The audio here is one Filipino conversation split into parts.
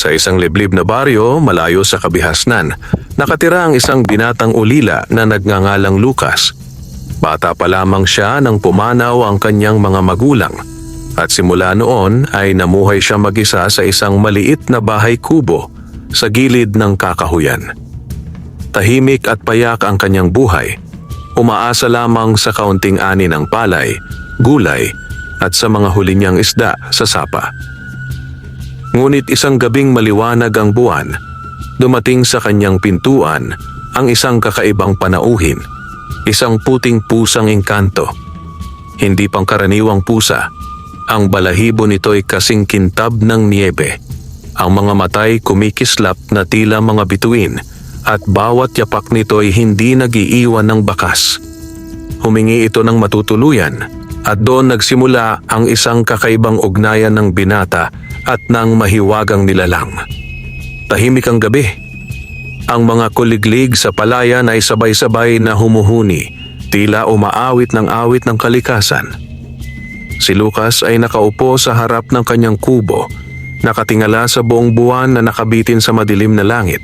Sa isang liblib na baryo malayo sa kabihasnan, nakatira ang isang binatang ulila na nagngangalang Lucas. Bata pa lamang siya nang pumanaw ang kanyang mga magulang at simula noon ay namuhay siya mag-isa sa isang maliit na bahay kubo sa gilid ng kakahuyan. Tahimik at payak ang kanyang buhay, umaasa lamang sa kaunting ani ng palay, gulay at sa mga huli niyang isda sa sapa. Ngunit isang gabing maliwanag ang buwan, dumating sa kanyang pintuan ang isang kakaibang panauhin, isang puting pusang engkanto. Hindi pangkaraniwang pusa, ang balahibo nito'y kasing kintab ng niyebe. Ang mga matay kumikislap na tila mga bituin at bawat yapak nito'y hindi nagiiwan ng bakas. Humingi ito ng matutuluyan at doon nagsimula ang isang kakaibang ugnayan ng binata at ng mahiwagang nilalang. Tahimik ang gabi. Ang mga kuliglig sa palayan ay sabay-sabay na humuhuni, tila umaawit ng awit ng kalikasan. Si Lucas ay nakaupo sa harap ng kanyang kubo, nakatingala sa buong buwan na nakabitin sa madilim na langit.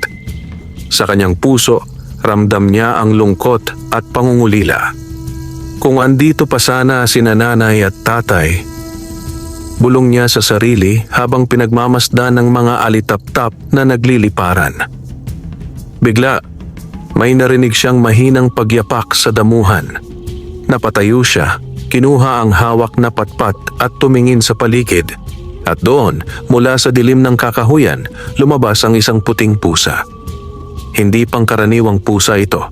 Sa kanyang puso, ramdam niya ang lungkot at pangungulila. Kung andito pa sana sina nanay at tatay, bulong niya sa sarili habang pinagmamasdan ng mga alitap-tap na nagliliparan. Bigla, may narinig siyang mahinang pagyapak sa damuhan. Napatayo siya, kinuha ang hawak na patpat at tumingin sa paligid. At doon, mula sa dilim ng kakahuyan, lumabas ang isang puting pusa. Hindi pangkaraniwang pusa ito.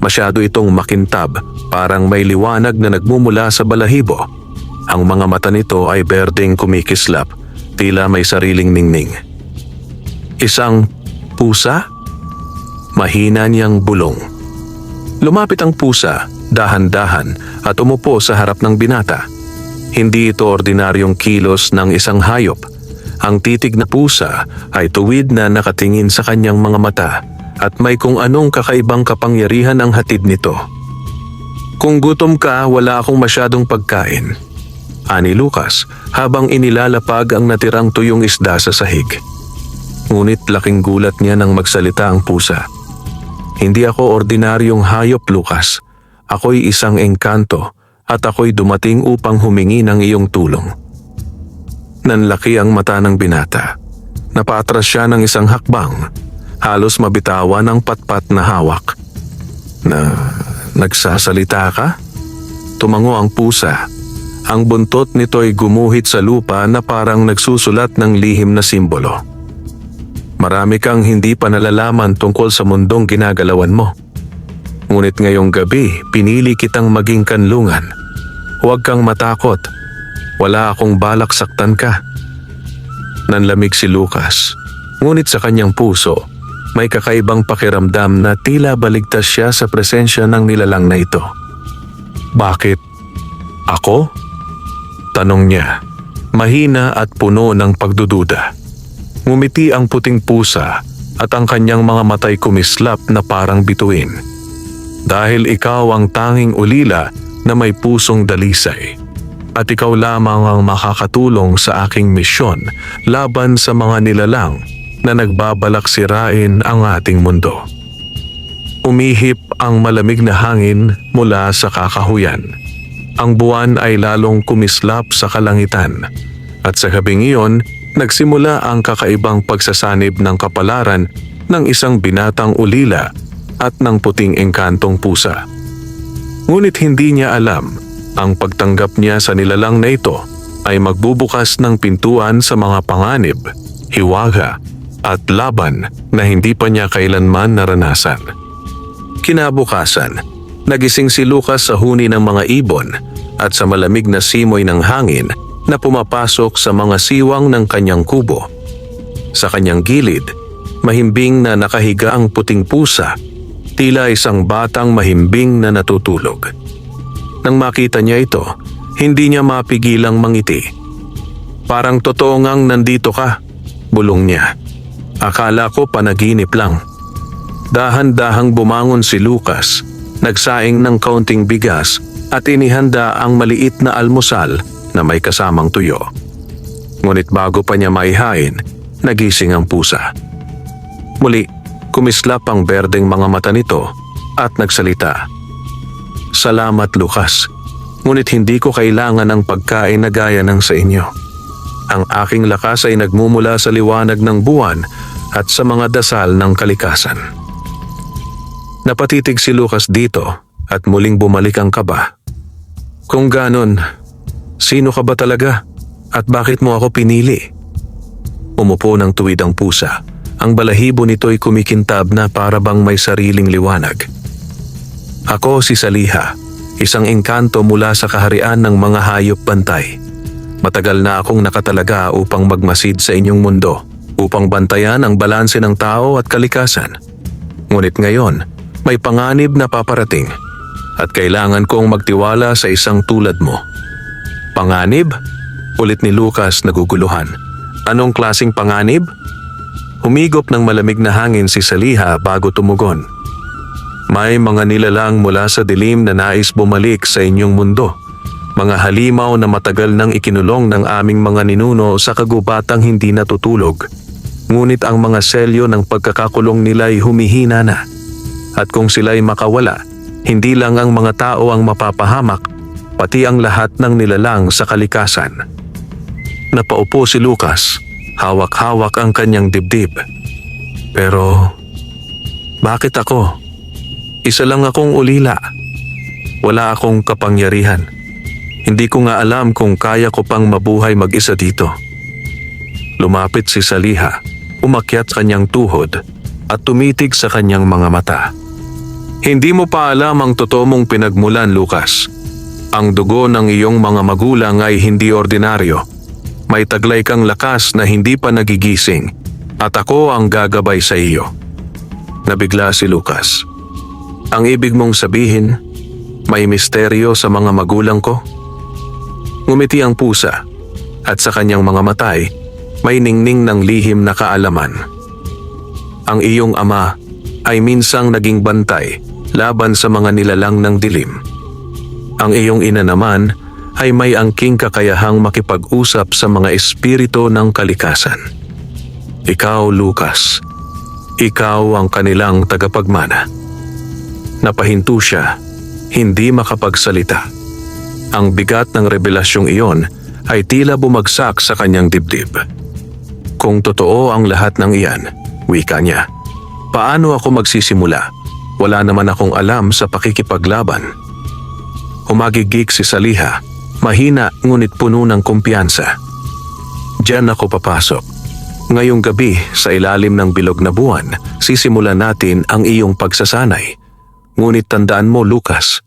Masyado itong makintab, parang may liwanag na nagmumula sa balahibo. Ang mga mata nito ay berdeng kumikislap, tila may sariling ningning. Isang pusa? Mahina niyang bulong. Lumapit ang pusa, dahan-dahan, at umupo sa harap ng binata. Hindi ito ordinaryong kilos ng isang hayop. Ang titig na pusa ay tuwid na nakatingin sa kanyang mga mata at may kung anong kakaibang kapangyarihan ang hatid nito. Kung gutom ka, wala akong masyadong pagkain, ani Lucas habang inilalapag ang natirang tuyong isda sa sahig. Ngunit laking gulat niya nang magsalita ang pusa. Hindi ako ordinaryong hayop, Lucas. Ako'y isang engkanto at ako'y dumating upang humingi ng iyong tulong. Nanlaki ang mata ng binata. Napatras siya ng isang hakbang, halos mabitawan ang patpat na hawak. Nagsasalita ka? Tumango ang pusa. Ang buntot nito'y gumuhit sa lupa na parang nagsusulat ng lihim na simbolo. Marami kang hindi pa nalalaman tungkol sa mundong ginagalawan mo. Ngunit ngayong gabi, pinili kitang maging kanlungan. Huwag kang matakot. Wala akong balak saktan ka. Nanlamig si Lucas. Ngunit sa kanyang puso, may kakaibang pakiramdam na tila baligtas siya sa presensya ng nilalang na ito. Bakit? Ako? Tanong niya, mahina at puno ng pagdududa. Ngumiti ang puting pusa at ang kanyang mga matay kumislap na parang bituin. Dahil ikaw ang tanging ulila na may pusong dalisay. At ikaw lamang ang makakatulong sa aking misyon laban sa mga nilalang na nagbabalak sirain ang ating mundo. Umihip ang malamig na hangin mula sa kakahuyan. Ang buwan ay lalong kumislap sa kalangitan. At sa gabing iyon, nagsimula ang kakaibang pagsasanib ng kapalaran ng isang binatang ulila at ng puting engkantong pusa. Ngunit hindi niya alam, ang pagtanggap niya sa nilalang na ito ay magbubukas ng pintuan sa mga panganib, hiwaga at laban na hindi pa niya kailanman naranasan. Kinabukasan, nagising si Lucas sa huni ng mga ibon at sa malamig na simoy ng hangin na pumapasok sa mga siwang ng kanyang kubo. Sa kanyang gilid, mahimbing na nakahiga ang puting pusa, tila isang batang mahimbing na natutulog. Nang makita niya ito, hindi niya mapigilang mangiti. Parang totoo ngang nandito ka, bulong niya. Akala ko panaginip lang. Dahan-dahang bumangon si Lucas, nagsaing ng kaunting bigas at inihanda ang maliit na almusal na may kasamang tuyo. Ngunit bago pa niya maihain, nagising ang pusa. Muli, kumislap ang berdeng mga mata nito at nagsalita. Salamat, Lucas. Ngunit hindi ko kailangan ng pagkain na gaya ng sa inyo. Ang aking lakas ay nagmumula sa liwanag ng buwan at sa mga dasal ng kalikasan. Napatitig si Lucas dito at muling bumalik ang kaba. Kung ganon, sino ka ba talaga at bakit mo ako pinili? Umupo ng tuwid ang pusa. Ang balahibo nito'y kumikintab na para bang may sariling liwanag. Ako si Saliha, isang engkanto mula sa kaharian ng mga hayop bantay. Matagal na akong nakatalaga upang magmasid sa inyong mundo, upang bantayan ang balanse ng tao at kalikasan. Ngunit ngayon, may panganib na paparating at kailangan kong magtiwala sa isang tulad mo. Panganib? Ulit ni Lucas naguguluhan. Anong klaseng panganib? Humigop ng malamig na hangin si Saliha bago tumugon. May mga nilalang mula sa dilim na nais bumalik sa inyong mundo. Mga halimaw na matagal nang ikinulong ng aming mga ninuno sa kagubatang hindi natutulog. Ngunit ang mga selyo ng pagkakakulong nila'y humihina na. At kung sila'y makawala, hindi lang ang mga tao ang mapapahamak, pati ang lahat ng nilalang sa kalikasan. Napaupo si Lucas, hawak-hawak ang kanyang dibdib. Pero, bakit ako? Isa lang akong ulila. Wala akong kapangyarihan. Hindi ko nga alam kung kaya ko pang mabuhay mag-isa dito. Lumapit si Saliha, umakyat sa kanyang tuhod at tumitig sa kanyang mga mata. Hindi mo pa alam ang totoo mong pinagmulan, Lucas. Ang dugo ng iyong mga magulang ay hindi ordinaryo. May taglay kang lakas na hindi pa nagigising at ako ang gagabay sa iyo. Nabigla si Lucas. Ang ibig mong sabihin, may misteryo sa mga magulang ko? Ngumiti ang pusa at sa kanyang mga matay may ningning ng lihim na kaalaman. Ang iyong ama ay minsang naging bantay laban sa mga nilalang ng dilim. Ang iyong ina naman ay may angking kakayahang makipag-usap sa mga espiritu ng kalikasan. Ikaw, Lucas, ikaw ang kanilang tagapagmana. Napahinto siya, hindi makapagsalita. Ang bigat ng revelasyong iyon ay tila bumagsak sa kanyang dibdib. Kung totoo ang lahat ng iyan, wika niya, paano ako magsisimula? Wala naman akong alam sa pakikipaglaban. Humagigik si Saliha, mahina ngunit puno ng kumpiyansa. Diyan ako papasok. Ngayong gabi sa ilalim ng bilog na buwan, sisimulan natin ang iyong pagsasanay. Ngunit tandaan mo, Lucas,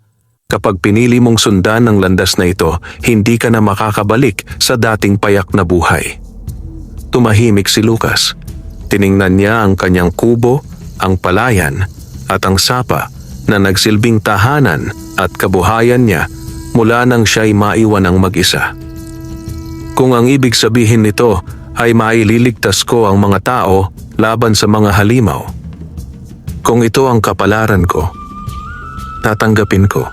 kapag pinili mong sundan ng landas na ito, hindi ka na makakabalik sa dating payak na buhay. Tumahimik si Lucas. Tiningnan niya ang kanyang kubo, ang palayan, at ang sapa na nagsilbing tahanan at kabuhayan niya mula nang siya'y maiwan ng mag-isa. Kung ang ibig sabihin nito ay maililigtas ko ang mga tao laban sa mga halimaw, kung ito ang kapalaran ko, tatanggapin ko.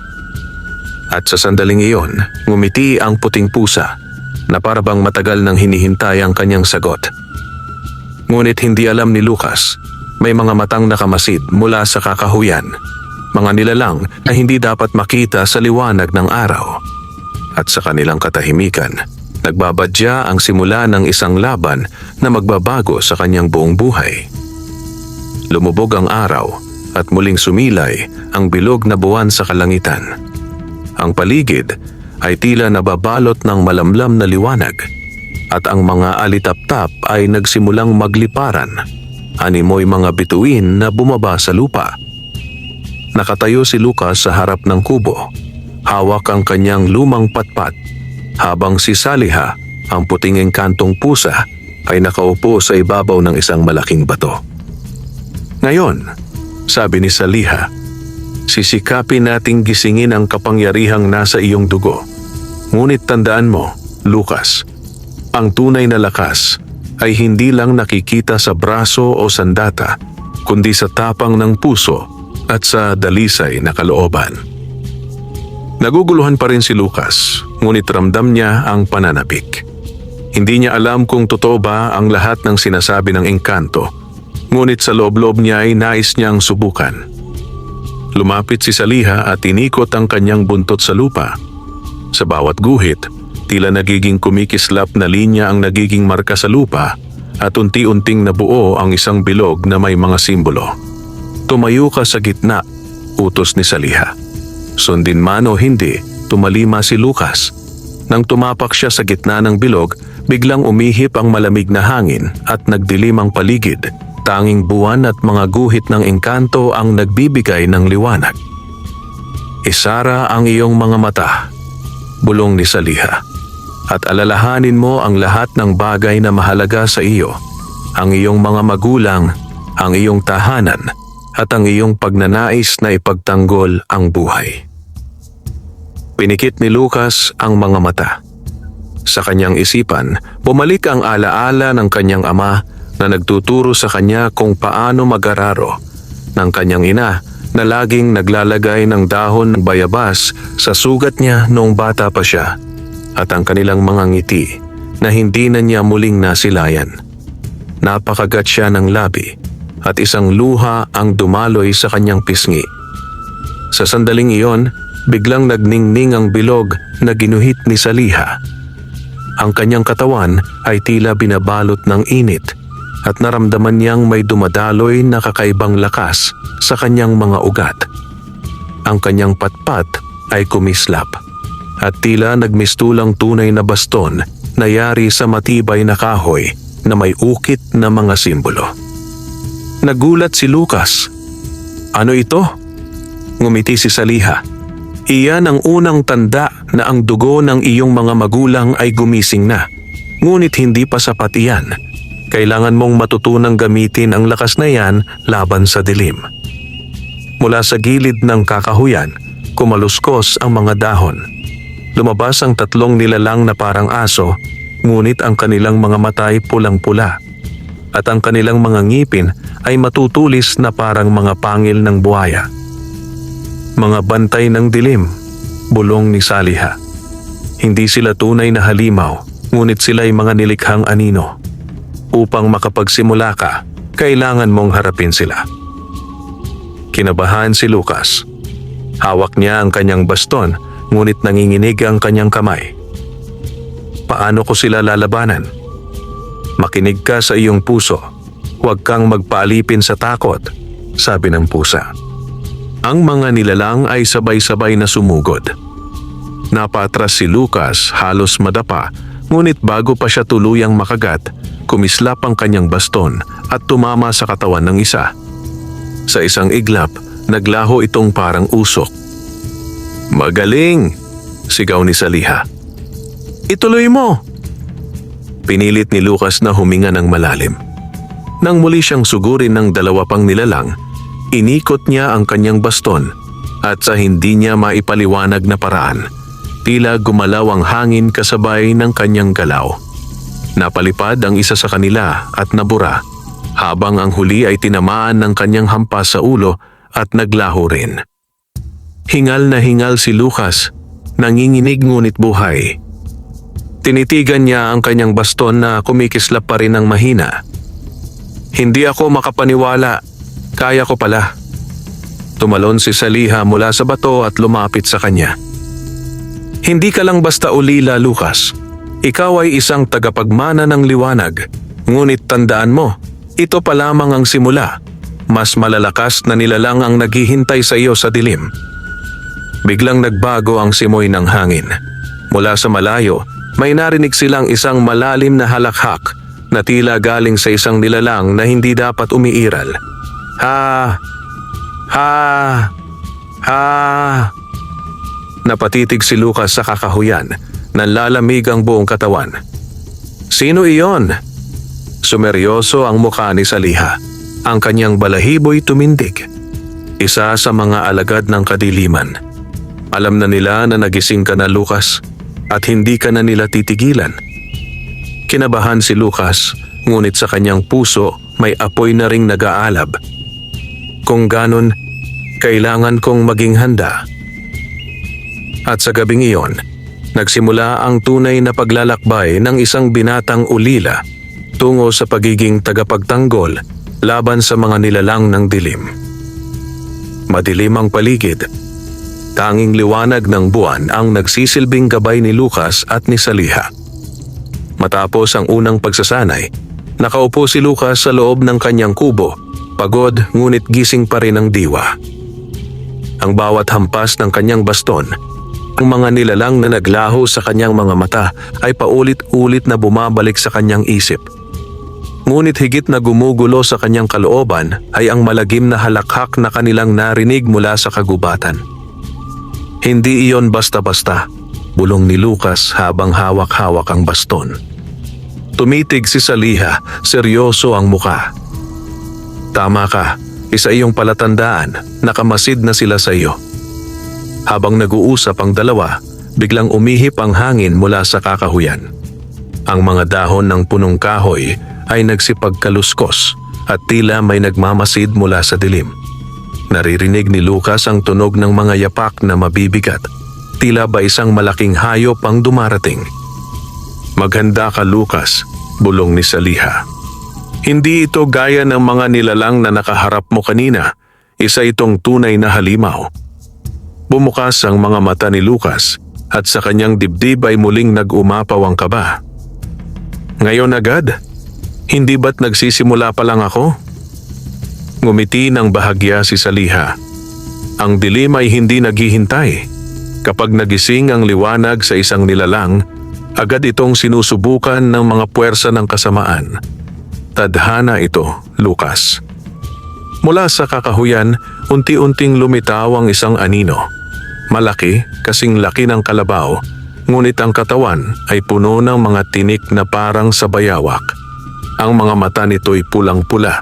At sa sandaling iyon, ngumiti ang puting pusa na parabang matagal nang hinihintay ang kanyang sagot. Ngunit hindi alam ni Lucas, may mga matang nakamasid mula sa kakahuyan, mga nilalang na hindi dapat makita sa liwanag ng araw. At sa kanilang katahimikan, nagbabadya ang simula ng isang laban na magbabago sa kanyang buong buhay. Lumubog ang araw at muling sumilay ang bilog na buwan sa kalangitan. Ang paligid ay tila nababalot ng malamlam na liwanag at ang mga alitap-tap ay nagsimulang magliparan. Animoy mga bituin na bumaba sa lupa. Nakatayo si Lucas sa harap ng kubo. Hawak ang kanyang lumang patpat habang si Saliha, ang puting engkantong pusa, ay nakaupo sa ibabaw ng isang malaking bato. Ngayon, sabi ni Saliha, sisikapin nating gisingin ang kapangyarihang nasa iyong dugo. Ngunit tandaan mo, Lucas, ang tunay na lakas ay hindi lang nakikita sa braso o sandata, kundi sa tapang ng puso at sa dalisay na kalooban. Naguguluhan pa rin si Lucas, ngunit ramdam niya ang pananabik. Hindi niya alam kung totoo ba ang lahat ng sinasabi ng engkanto, ngunit sa loob-loob niya ay nais niyang subukan. Lumapit si Saliha at inikot ang kanyang buntot sa lupa. Sa bawat guhit, tila nagiging kumikislap na linya ang nagiging marka sa lupa at unti-unting nabuo ang isang bilog na may mga simbolo. Tumayo ka sa gitna, utos ni Saliha. Sundin man o hindi, tumalima si Lucas. Nang tumapak siya sa gitna ng bilog, biglang umihip ang malamig na hangin at nagdilim ang paligid. Tanging buwan at mga guhit ng engkanto ang nagbibigay ng liwanag. Isara ang iyong mga mata, bulong ni Saliha, at alalahanin mo ang lahat ng bagay na mahalaga sa iyo, ang iyong mga magulang, ang iyong tahanan, at ang iyong pagnanais na ipagtanggol ang buhay. Pinikit ni Lucas ang mga mata. Sa kanyang isipan, bumalik ang alaala ng kanyang ama na nagtuturo sa kanya kung paano mag-araro, ng kanyang ina na laging naglalagay ng dahon ng bayabas sa sugat niya noong bata pa siya, at ang kanilang mga ngiti na hindi na niya muling nasilayan. Napakagat siya ng labi at isang luha ang dumaloy sa kanyang pisngi. Sa sandaling iyon, biglang nagningning ang bilog na ginuhit ni Saliha. Ang kanyang katawan ay tila binabalot ng init at naramdaman niyang may dumadaloy na kakaibang lakas sa kanyang mga ugat. Ang kanyang patpat ay kumislap at tila nagmistulang tunay na baston na yari sa matibay na kahoy na may ukit na mga simbolo. Nagulat si Lucas. Ano ito? Ngumiti si Saliha. Iyan ang unang tanda na ang dugo ng iyong mga magulang ay gumising na. Ngunit hindi pa sapat iyan. Kailangan mong matutunang gamitin ang lakas na yan laban sa dilim. Mula sa gilid ng kakahuyan, kumaluskos ang mga dahon. Lumabas ang tatlong nilalang na parang aso, ngunit ang kanilang mga mata ay pulang-pula. At ang kanilang mga ngipin ay matutulis na parang mga pangil ng buhaya. Mga bantay ng dilim, bulong ni Saliha. Hindi sila tunay na halimaw, ngunit sila ay mga nilikhang anino. Upang makapagsimula ka, kailangan mong harapin sila. Kinabahan si Lucas. Hawak niya ang kanyang baston, ngunit nanginginig ang kanyang kamay. Paano ko sila lalabanan? Makinig ka sa iyong puso. Huwag kang magpaalipin sa takot, sabi ng pusa. Ang mga nilalang ay sabay-sabay na sumugod. Napatras si Lucas, halos madapa, ngunit bago pa siya tuluyang makagat, kumislap ang kanyang baston at tumama sa katawan ng isa. Sa isang iglap, naglaho itong parang usok. Magaling! Sigaw ni Saliha. Ituloy mo! Pinilit ni Lucas na huminga ng malalim. Nang muli siyang sugurin ng dalawa pang nilalang, inikot niya ang kanyang baston at sa hindi niya maipaliwanag na paraan, tila gumalaw ang hangin kasabay ng kanyang galaw. Napalipad ang isa sa kanila at nabura, habang ang huli ay tinamaan ng kanyang hampas sa ulo at naglaho rin. Hingal na hingal si Lucas, nanginginig ngunit buhay. Tinitigan niya ang kanyang baston na kumikislap pa rin ng mahina. Hindi ako makapaniwala, kaya ko pala. Tumalon si Saliha mula sa bato at lumapit sa kanya. Hindi ka lang basta ulila, Lucas. Ikaw ay isang tagapagmana ng liwanag, ngunit tandaan mo, ito pa lamang ang simula. Mas malalakas na nilalang ang naghihintay sa iyo sa dilim. Biglang nagbago ang simoy ng hangin. Mula sa malayo, may narinig silang isang malalim na halakhak na tila galing sa isang nilalang na hindi dapat umiiral. Ha! Ha! Ha! Napatitig si Lucas sa kakahuyan. Nanlalamig ang buong katawan. Sino iyon? Sumeryoso ang mukha ni Saliha. Ang kanyang balahibo'y tumindig. Isa sa mga alagad ng kadiliman. Alam na nila na nagising ka na, Lucas, at hindi ka na nila titigilan. Kinabahan si Lucas, ngunit sa kanyang puso may apoy na ring nag-aalab. Kung ganon, kailangan kong maging handa. At sa gabing iyon, Nagsimula ang tunay na paglalakbay ng isang binatang ulila tungo sa pagiging tagapagtanggol laban sa mga nilalang ng dilim. Madilim ang paligid. Tanging liwanag ng buwan ang nagsisilbing gabay ni Lucas at ni Saliha. Matapos ang unang pagsasanay, nakaupo si Lucas sa loob ng kanyang kubo, pagod ngunit gising pa rin ang diwa. Ang bawat hampas ng kanyang baston, ang mga nilalang na naglaho sa kanyang mga mata ay paulit-ulit na bumabalik sa kanyang isip. Ngunit higit na gumugulo sa kanyang kalooban ay ang malagim na halakhak na kanilang narinig mula sa kagubatan. Hindi iyon basta-basta, bulong ni Lucas habang hawak-hawak ang baston. Tumitig si Saliha, seryoso ang muka. Tama ka, isa iyong palatandaan, nakamasid na sila sa iyo. Habang nag-uusap ang dalawa, biglang umihip ang hangin mula sa kakahuyan. Ang mga dahon ng punong kahoy ay nagsipagkaluskos at tila may nagmamasid mula sa dilim. Naririnig ni Lucas ang tunog ng mga yapak na mabibigat, tila ba isang malaking hayop ang dumarating. Maghanda ka, Lucas, bulong ni Saliha. Hindi ito gaya ng mga nilalang na nakaharap mo kanina, isa itong tunay na halimaw. Bumukas ang mga mata ni Lucas at sa kanyang dibdib ay muling nag-umapaw ang kaba. Ngayon agad? Hindi ba't nagsisimula pa lang ako? Ngumiti ng bahagya si Saliha. Ang dilim ay hindi naghihintay. Kapag nagising ang liwanag sa isang nilalang, agad itong sinusubukan ng mga puwersa ng kasamaan. Tadhana ito, Lucas. Mula sa kakahuyan, unti-unting lumitaw ang isang anino. Malaki, kasing laki ng kalabaw, ngunit ang katawan ay puno ng mga tinik na parang sa bayawak. Ang mga mata nito'y pulang-pula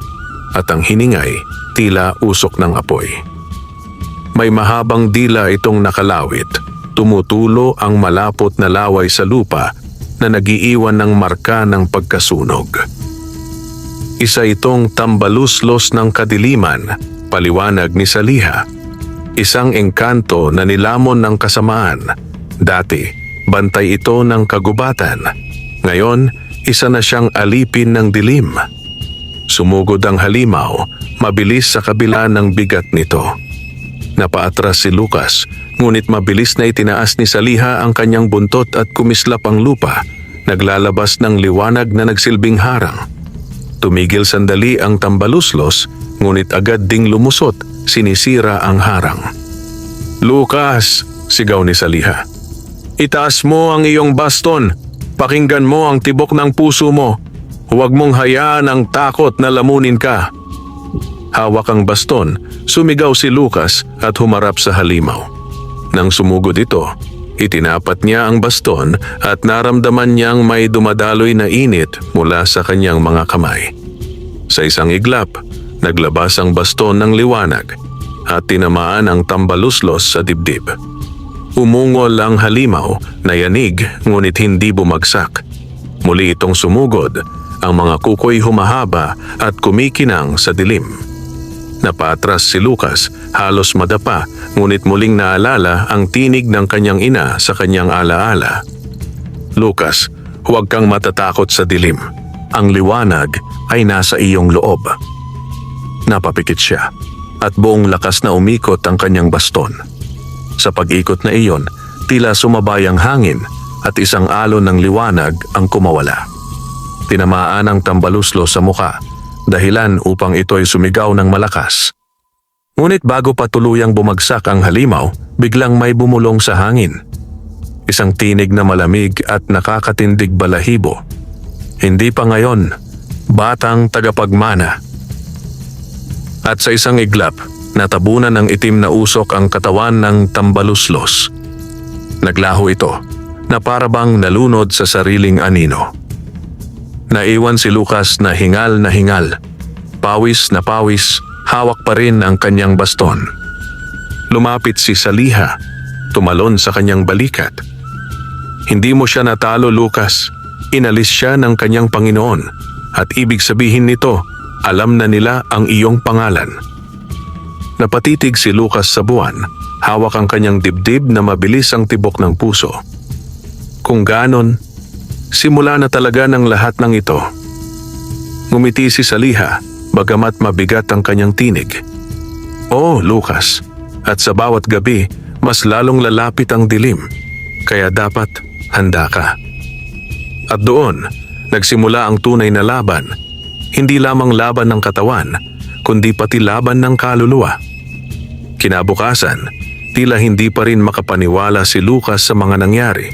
at ang hiningay tila usok ng apoy. May mahabang dila itong nakalawit, tumutulo ang malapot na laway sa lupa na nagiiwan ng marka ng pagkasunog. Isa itong tambaluslos ng kadiliman, paliwanag ni Saliha. Isang engkanto na nilamon ng kasamaan. Dati, bantay ito ng kagubatan. Ngayon, isa na siyang alipin ng dilim. Sumugod ang halimaw, mabilis sa kabila ng bigat nito. Napaatras si Lucas, ngunit mabilis na itinaas ni Saliha ang kanyang buntot at kumislap ang lupa, naglalabas ng liwanag na nagsilbing harang. Tumigil sandali ang tambaluslos, ngunit agad ding lumusot, sinisira ang harang. Lucas, sigaw ni Saliha. Itaas mo ang iyong baston, pakinggan mo ang tibok ng puso mo. Huwag mong hayaan ang takot na lamunin ka. Hawak ang baston, sumigaw si Lucas at humarap sa halimaw. Nang sumugod ito, itinapat niya ang baston at naramdaman niyang may dumadaloy na init mula sa kanyang mga kamay. Sa isang iglap, naglabas ang baston ng liwanag at tinamaan ang tambaluslos sa dibdib. Umungol ang halimaw na yanig ngunit hindi bumagsak. Muli itong sumugod, ang mga kukoy humahaba at kumikinang sa dilim. Napatras si Lucas, halos madapa, ngunit muling naalala ang tinig ng kanyang ina sa kanyang alaala. Lucas, huwag kang matatakot sa dilim. Ang liwanag ay nasa iyong loob. Napapikit siya at buong lakas na umikot ang kanyang baston. Sa pag-ikot na iyon, tila sumabay ang hangin at isang alon ng liwanag ang kumawala. Tinamaan ang tambaluslo sa muka, dahilan upang ito'y sumigaw ng malakas. Ngunit bago pa tuluyang bumagsak ang halimaw, biglang may bumulong sa hangin. Isang tinig na malamig at nakakatindig balahibo. Hindi pa ngayon, batang tagapagmana. At sa isang iglap, natabunan ng itim na usok ang katawan ng tambaluslos. Naglaho ito, na parabang nalunod sa sariling anino. Naiwan si Lucas na hingal, pawis na pawis, hawak pa rin ang kanyang baston. Lumapit si Saliha, tumalon sa kanyang balikat. Hindi mo siya natalo, Lucas. Inalis siya ng kanyang Panginoon at ibig sabihin nito, alam na nila ang iyong pangalan. Napatitig si Lucas sa buwan, hawak ang kanyang dibdib na mabilis ang tibok ng puso. Kung ganon, simula na talaga ng lahat ng ito. Ngumiti si Saliha, bagamat mabigat ang kanyang tinig. Oo, Lucas, at sa bawat gabi, mas lalong lalapit ang dilim, kaya dapat handa ka. At doon, nagsimula ang tunay na laban, hindi lamang laban ng katawan, kundi pati laban ng kaluluwa. Kinabukasan, tila hindi pa rin makapaniwala si Lucas sa mga nangyari.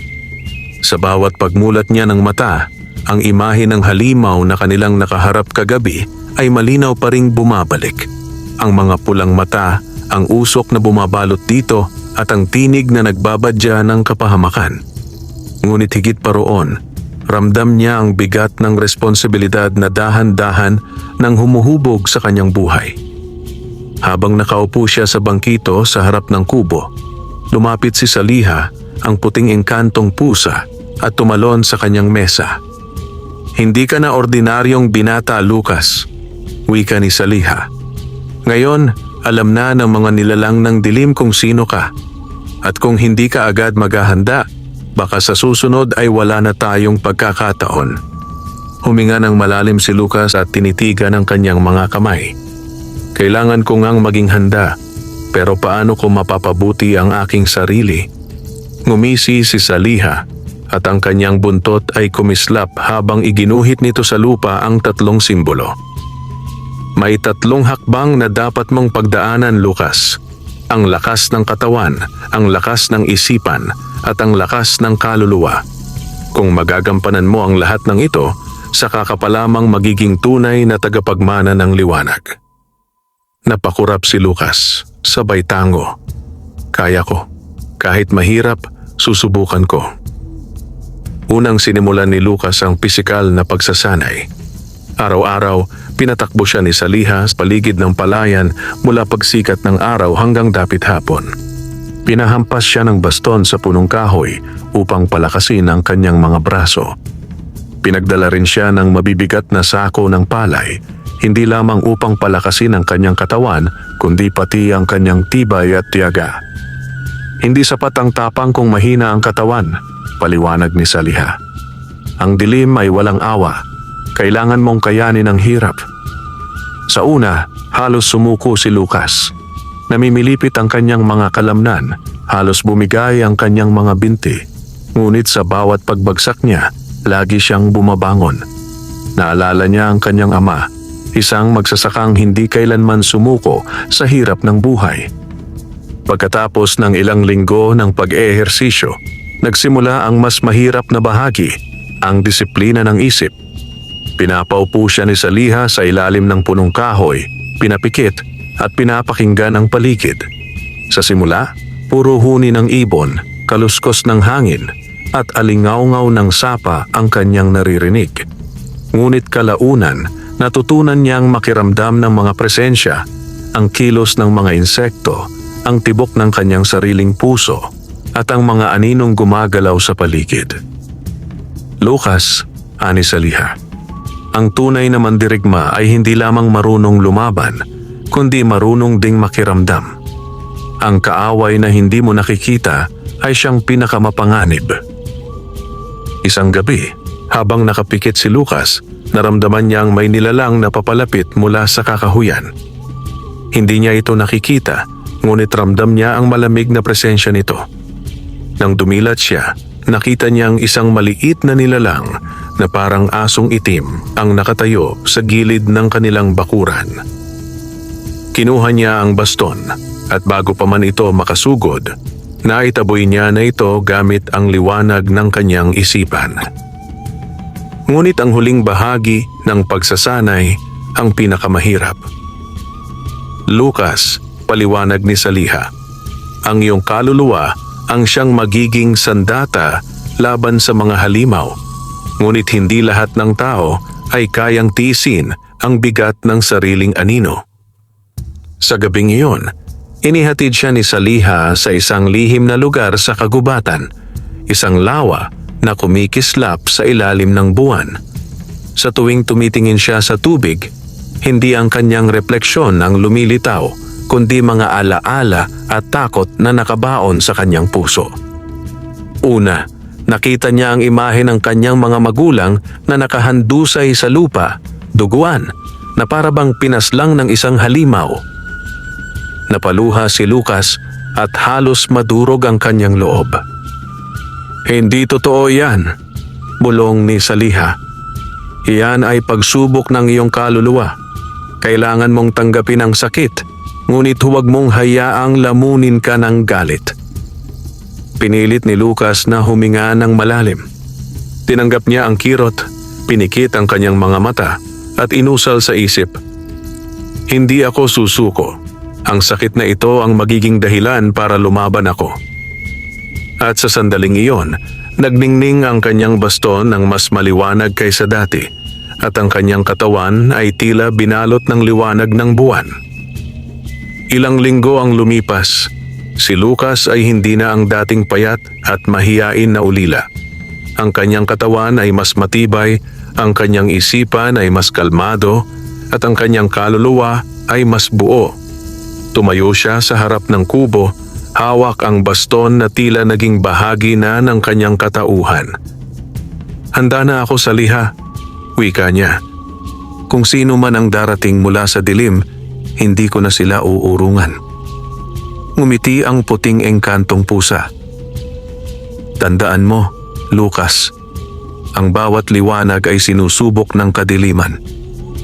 Sa bawat pagmulat niya ng mata, ang imahe ng halimaw na kanilang nakaharap kagabi ay malinaw pa ring bumabalik. Ang mga pulang mata, ang usok na bumabalot dito at ang tinig na nagbabadya ng kapahamakan. Ngunit higit pa roon, ramdam niya ang bigat ng responsibilidad na dahan-dahan nang humuhubog sa kanyang buhay. Habang nakaupo siya sa bangkito sa harap ng kubo, lumapit si Saliha, ang puting engkantong pusa, at tumalon sa kanyang mesa. Hindi ka na ordinaryong binata, Lucas, wika ni Saliha. Ngayon, alam na ng mga nilalang ng dilim kung sino ka. At kung hindi ka agad maghahanda, baka sa susunod ay wala na tayong pagkakataon. Huminga ng malalim si Lucas at tinitigan ang kanyang mga kamay. Kailangan ko ngang maging handa, pero paano ko mapapabuti ang aking sarili? Ngumisi si Saliha at ang kanyang buntot ay kumislap habang iginuhit nito sa lupa ang 3 simbolo. May 3 hakbang na dapat mong pagdaanan, Lucas. Ang lakas ng katawan, ang lakas ng isipan, at ang lakas ng kaluluwa. Kung magagampanan mo ang lahat ng ito, saka ka pa lamang magiging tunay na tagapagmana ng liwanag. Napakurap si Lucas, sabay tango. Kaya ko. Kahit mahirap, susubukan ko. Unang sinimulan ni Lucas ang pisikal na pagsasanay. Araw-araw, pinatakbo siya ni Saliha sa paligid ng palayan mula pagsikat ng araw hanggang dapit hapon. Pinahampas siya ng baston sa punong kahoy upang palakasin ang kanyang mga braso. Pinagdala rin siya ng mabibigat na sako ng palay, hindi lamang upang palakasin ang kanyang katawan, kundi pati ang kanyang tibay at tiyaga. Hindi sapat ang tapang kung mahina ang katawan, paliwanag ni Saliha. Ang dilim ay walang awa. Kailangan mong kayanin ang hirap. Sa una, halos sumuko si Lucas. Namimilipit ang kanyang mga kalamnan, halos bumigay ang kanyang mga binti. Ngunit sa bawat pagbagsak niya, lagi siyang bumabangon. Naalala niya ang kanyang ama, isang magsasakang hindi kailanman sumuko sa hirap ng buhay. Pagkatapos ng ilang linggo ng pag-ehersisyo, nagsimula ang mas mahirap na bahagi, ang disiplina ng isip. Pinapaupo siya ni Saliha sa ilalim ng punong kahoy, pinapikit at pinapakinggan ang paligid. Sa simula, puro huni ng ibon, kaluskos ng hangin at alingawngaw ng sapa ang kanyang naririnig. Ngunit kalaunan, natutunan niyang makiramdam ng mga presensya, ang kilos ng mga insekto, ang tibok ng kanyang sariling puso at ang mga aninong gumagalaw sa paligid. Lucas, ani Saliha, ang tunay na mandirigma ay hindi lamang marunong lumaban, kundi marunong ding makiramdam. Ang kaaway na hindi mo nakikita ay siyang pinakamapanganib. Isang gabi, habang nakapikit si Lucas, naramdaman niyang may nilalang na papalapit mula sa kakahuyan. Hindi niya ito nakikita, ngunit ramdam niya ang malamig na presensya nito. Nang dumilat siya, nakita niyang isang maliit na nilalang na parang asong itim ang nakatayo sa gilid ng kanilang bakuran. Kinuha niya ang baston at bago pa man ito makasugod, naitaboy niya na ito gamit ang liwanag ng kanyang isipan. Ngunit ang huling bahagi ng pagsasanay ang pinakamahirap. Lucas, paliwanag ni Saliha, ang iyong kaluluwa ang siyang magiging sandata laban sa mga halimaw. Ngunit hindi lahat ng tao ay kayang tiisin ang bigat ng sariling anino. Sa gabing iyon, inihatid siya ni Saliha sa isang lihim na lugar sa kagubatan, isang lawa na kumikislap sa ilalim ng buwan. Sa tuwing tumitingin siya sa tubig, hindi ang kanyang refleksyon ang lumilitaw, kundi mga alaala at takot na nakabaon sa kanyang puso. Una, Nakita niya ang imahe ng kanyang mga magulang na nakahandusay sa lupa, duguan, na parabang pinaslang ng isang halimaw. Napaluha si Lucas at halos madurog ang kanyang loob. "Hindi totoo yan," bulong ni Saliha. "Iyan ay pagsubok ng iyong kaluluwa. Kailangan mong tanggapin ang sakit, ngunit huwag mong hayaang lamunin ka ng galit." Pinilit ni Lucas na huminga ng malalim. Tinanggap niya ang kirot, pinikit ang kanyang mga mata at inusal sa isip. "Hindi ako susuko. Ang sakit na ito ang magiging dahilan para lumaban ako." At sa sandaling iyon, nagningning ang kanyang baston ng mas maliwanag kaysa dati at ang kanyang katawan ay tila binalot ng liwanag ng buwan. Ilang linggo ang lumipas. Si Lucas ay hindi na ang dating payat at mahiyain na ulila. Ang kanyang katawan ay mas matibay, ang kanyang isipan ay mas kalmado, at ang kanyang kaluluwa ay mas buo. Tumayo siya sa harap ng kubo, hawak ang baston na tila naging bahagi na ng kanyang katauhan. "Handa na ako, Saliha," wika niya. "Kung sino man ang darating mula sa dilim, hindi ko na sila uurungan." Ngumiti ang puting engkantong pusa. "Tandaan mo, Lucas, ang bawat liwanag ay sinusubok ng kadiliman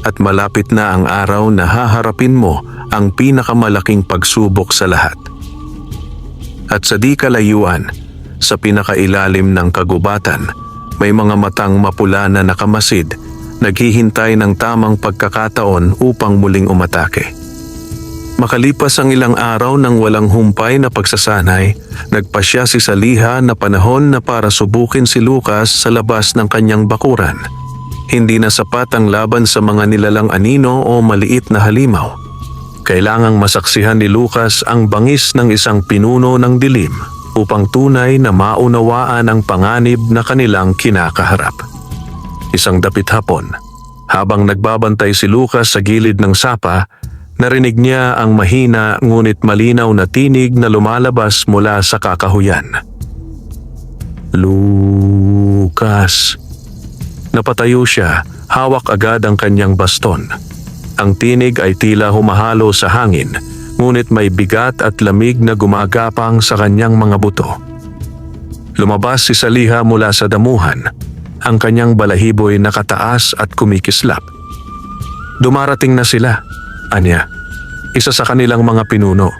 at malapit na ang araw na haharapin mo ang pinakamalaking pagsubok sa lahat. At sa di kalayuan, sa pinakailalim ng kagubatan, may mga matang mapula na nakamasid, naghihintay ng tamang pagkakataon upang muling umatake." Makalipas ang ilang araw ng walang humpay na pagsasanay, nagpasya si Saliha na panahon na para subukin si Lucas sa labas ng kanyang bakuran. Hindi na sapat ang laban sa mga nilalang anino o maliit na halimaw. Kailangang masaksihan ni Lucas ang bangis ng isang pinuno ng dilim upang tunay na maunawaan ang panganib na kanilang kinakaharap. Isang dapit hapon, habang nagbabantay si Lucas sa gilid ng sapa, narinig niya ang mahina ngunit malinaw na tinig na lumalabas mula sa kakahuyan. "Lucas." Napatayo siya, hawak agad ang kanyang baston. Ang tinig ay tila humahalo sa hangin, ngunit may bigat at lamig na gumagapang sa kanyang mga buto. Lumabas si Saliha mula sa damuhan. Ang kanyang balahibo'y nakataas at kumikislap. "Dumarating na sila," anya. "Isa sa kanilang mga pinuno.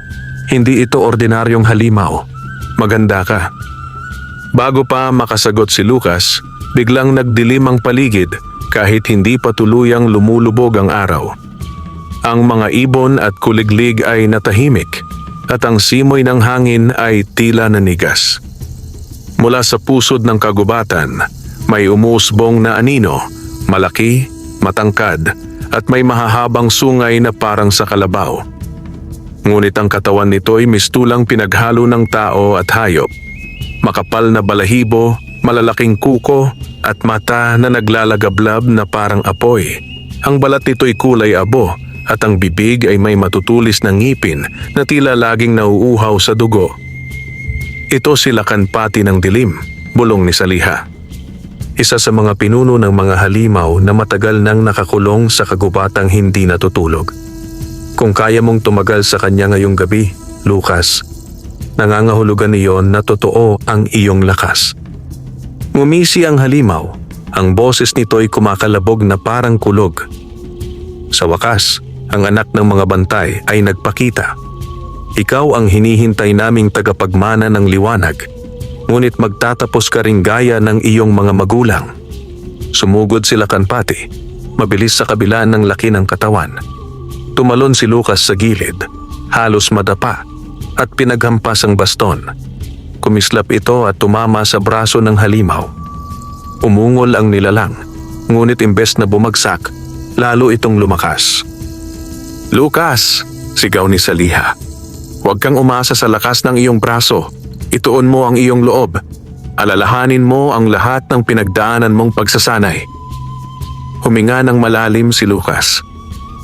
Hindi ito ordinaryong halimaw. Maganda ka." Bago pa makasagot si Lucas, biglang nagdilim ang paligid kahit hindi pa tuluyang lumulubog ang araw. Ang mga ibon at kuliglig ay natahimik at ang simoy ng hangin ay tila nanigas. Mula sa pusod ng kagubatan, may umuusbong na anino, malaki, matangkad, at may mahahabang sungay na parang sa kalabaw. Ngunit ang katawan nito'y mistulang pinaghalo ng tao at hayop. Makapal na balahibo, malalaking kuko, at mata na naglalagablab na parang apoy. Ang balat nito'y kulay abo at ang bibig ay may matutulis na ngipin na tila laging nauuhaw sa dugo. "Ito si Lakanpati ng dilim," bulong ni Saliha. Isa sa mga pinuno ng mga halimaw na matagal nang nakakulong sa kagubatang hindi natutulog. "Kung kaya mong tumagal sa kanya ngayong gabi, Lucas, nangangahulugan iyon na totoo ang iyong lakas." Ngumisi ang halimaw. Ang boses nito'y kumakalabog na parang kulog. Sa wakas, ang anak ng mga bantay ay nagpakita. "Ikaw ang hinihintay naming tagapagmana ng liwanag. Ngunit magtatapos ka ring gaya ng iyong mga magulang." Sumugod si Lakanpati, mabilis sa kabila ng laki ng katawan. Tumalon si Lucas sa gilid, halos madapa, at pinaghampas ang baston. Kumislap ito at tumama sa braso ng halimaw. Umungol ang nilalang, ngunit imbes na bumagsak, lalo itong lumakas. "Lucas!" sigaw ni Saliha. "Huwag kang umasa sa lakas ng iyong braso. Ituon mo ang iyong loob. Alalahanin mo ang lahat ng pinagdaanan mong pagsasanay." Huminga ng malalim si Lucas.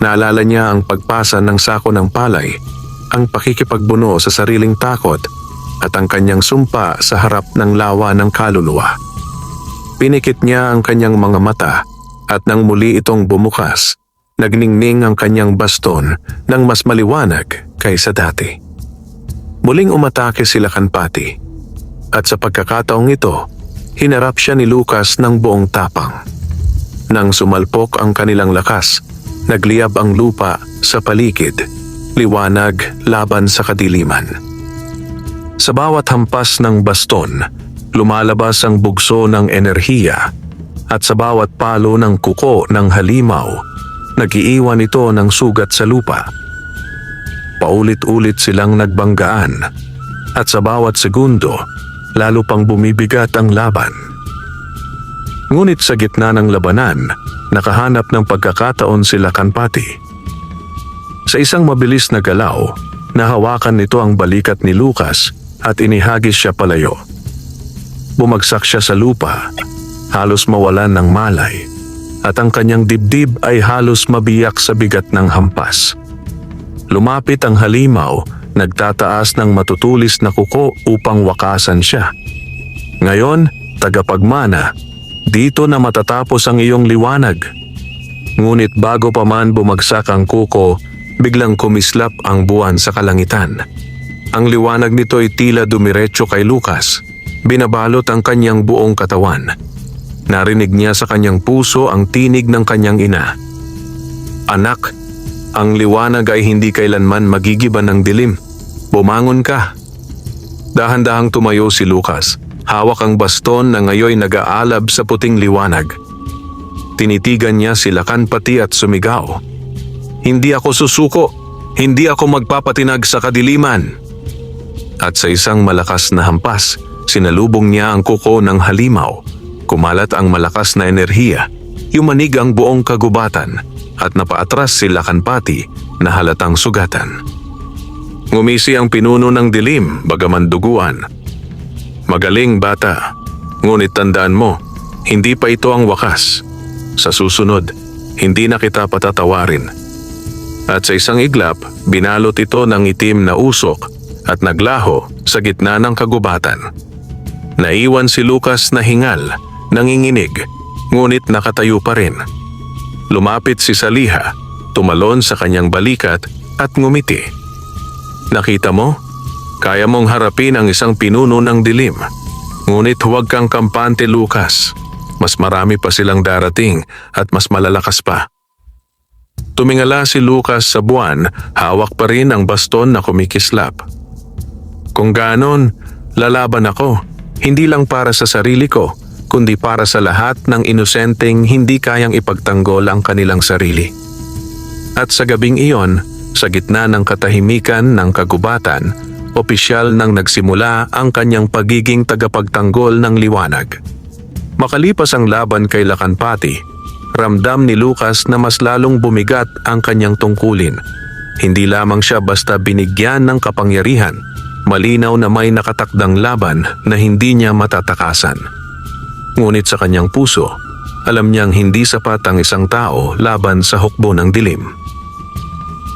Naalala niya ang pagpasa ng sako ng palay, ang pakikipagbuno sa sariling takot, at ang kanyang sumpa sa harap ng lawa ng kaluluwa. Pinikit niya ang kanyang mga mata at nang muli itong bumukas, nagningning ang kanyang baston ng mas maliwanag kaysa dati. Muling umatake si Lakhanpati at sa pagkakataong ito, hinarap siya ni Lucas ng buong tapang. Nang sumalpok ang kanilang lakas, nagliyab ang lupa sa paligid, liwanag laban sa kadiliman. Sa bawat hampas ng baston, lumalabas ang bugso ng enerhiya at sa bawat palo ng kuko ng halimaw, nag-iiwan ito ng sugat sa lupa. Paulit-ulit silang nagbanggaan at sa bawat segundo, lalo pang bumibigat ang laban. Ngunit sa gitna ng labanan, nakahanap ng pagkakataon si Lakhanpati. Sa isang mabilis na galaw, nahawakan nito ang balikat ni Lucas at inihagis siya palayo. Bumagsak siya sa lupa, halos mawalan ng malay, at ang kanyang dibdib ay halos mabiyak sa bigat ng hampas. Lumapit ang halimaw, nagtataas ng matutulis na kuko upang wakasan siya. Ngayon, tagapagmana, dito na matatapos ang iyong liwanag. Ngunit bago pa man bumagsak ang kuko, biglang kumislap ang buwan sa kalangitan. Ang liwanag nito ay tila dumiretso kay Lucas, binabalot ang kanyang buong katawan. Narinig niya sa kanyang puso ang tinig ng kanyang ina. "Anak, ang liwanag ay hindi kailanman magigiban ng dilim. Bumangon ka." Dahan-dahang tumayo si Lucas. Hawak ang baston na ngayon nag-aalab sa puting liwanag. Tinitigan niya si Lakhanpati at sumigaw, "Hindi ako susuko! Hindi ako magpapatinag sa kadiliman!" At sa isang malakas na hampas, sinalubong niya ang kuko ng halimaw. Kumalat ang malakas na enerhiya, yumanig ang buong kagubatan at napaatras si Lakhanpati na halatang sugatan. Ngumisi ang pinuno ng dilim bagaman duguan. "Magaling bata, ngunit tandaan mo, hindi pa ito ang wakas. Sa susunod, hindi na kita patatawarin." At sa isang iglap, binalot ito ng itim na usok at naglaho sa gitna ng kagubatan. Naiwan si Lucas na hingal, nanginginig, ngunit nakatayo pa rin. Lumapit si Saliha, tumalon sa kanyang balikat at ngumiti. "Nakita mo? Kaya mong harapin ang isang pinuno ng dilim. Ngunit huwag kang kampante, Lucas. Mas marami pa silang darating at mas malalakas pa." Tumingala si Lucas sa buwan, hawak pa rin ang baston na kumikislap. "Kung ganon, lalaban ako, hindi lang para sa sarili ko, kundi para sa lahat ng inosenteng hindi kayang ipagtanggol ang kanilang sarili." At sa gabing iyon, sa gitna ng katahimikan ng kagubatan, opisyal nang nagsimula ang kanyang pagiging tagapagtanggol ng liwanag. Makalipas ang laban kay Lakhanpati, ramdam ni Lucas na mas lalong bumigat ang kanyang tungkulin. Hindi lamang siya basta binigyan ng kapangyarihan, malinaw na may nakatakdang laban na hindi niya matatakasan. Ngunit sa kanyang puso, alam niyang hindi sapat ang isang tao laban sa hukbo ng dilim.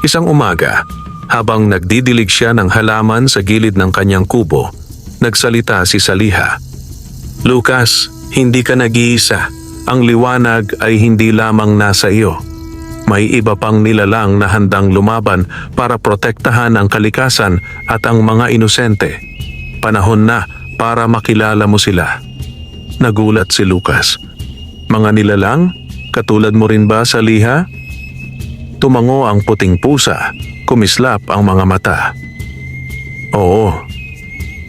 Isang umaga, habang nagdidilig siya ng halaman sa gilid ng kanyang kubo, nagsalita si Saliha. "Lucas, hindi ka nag-iisa. Ang liwanag ay hindi lamang nasa iyo. May iba pang nilalang na handang lumaban para protektahan ang kalikasan at ang mga inosente. Panahon na para makilala mo sila." Nagulat si Lucas. "Mga nilalang? Katulad mo rin ba, Saliha?" Tumango ang puting pusa, kumislap ang mga mata. "Oo,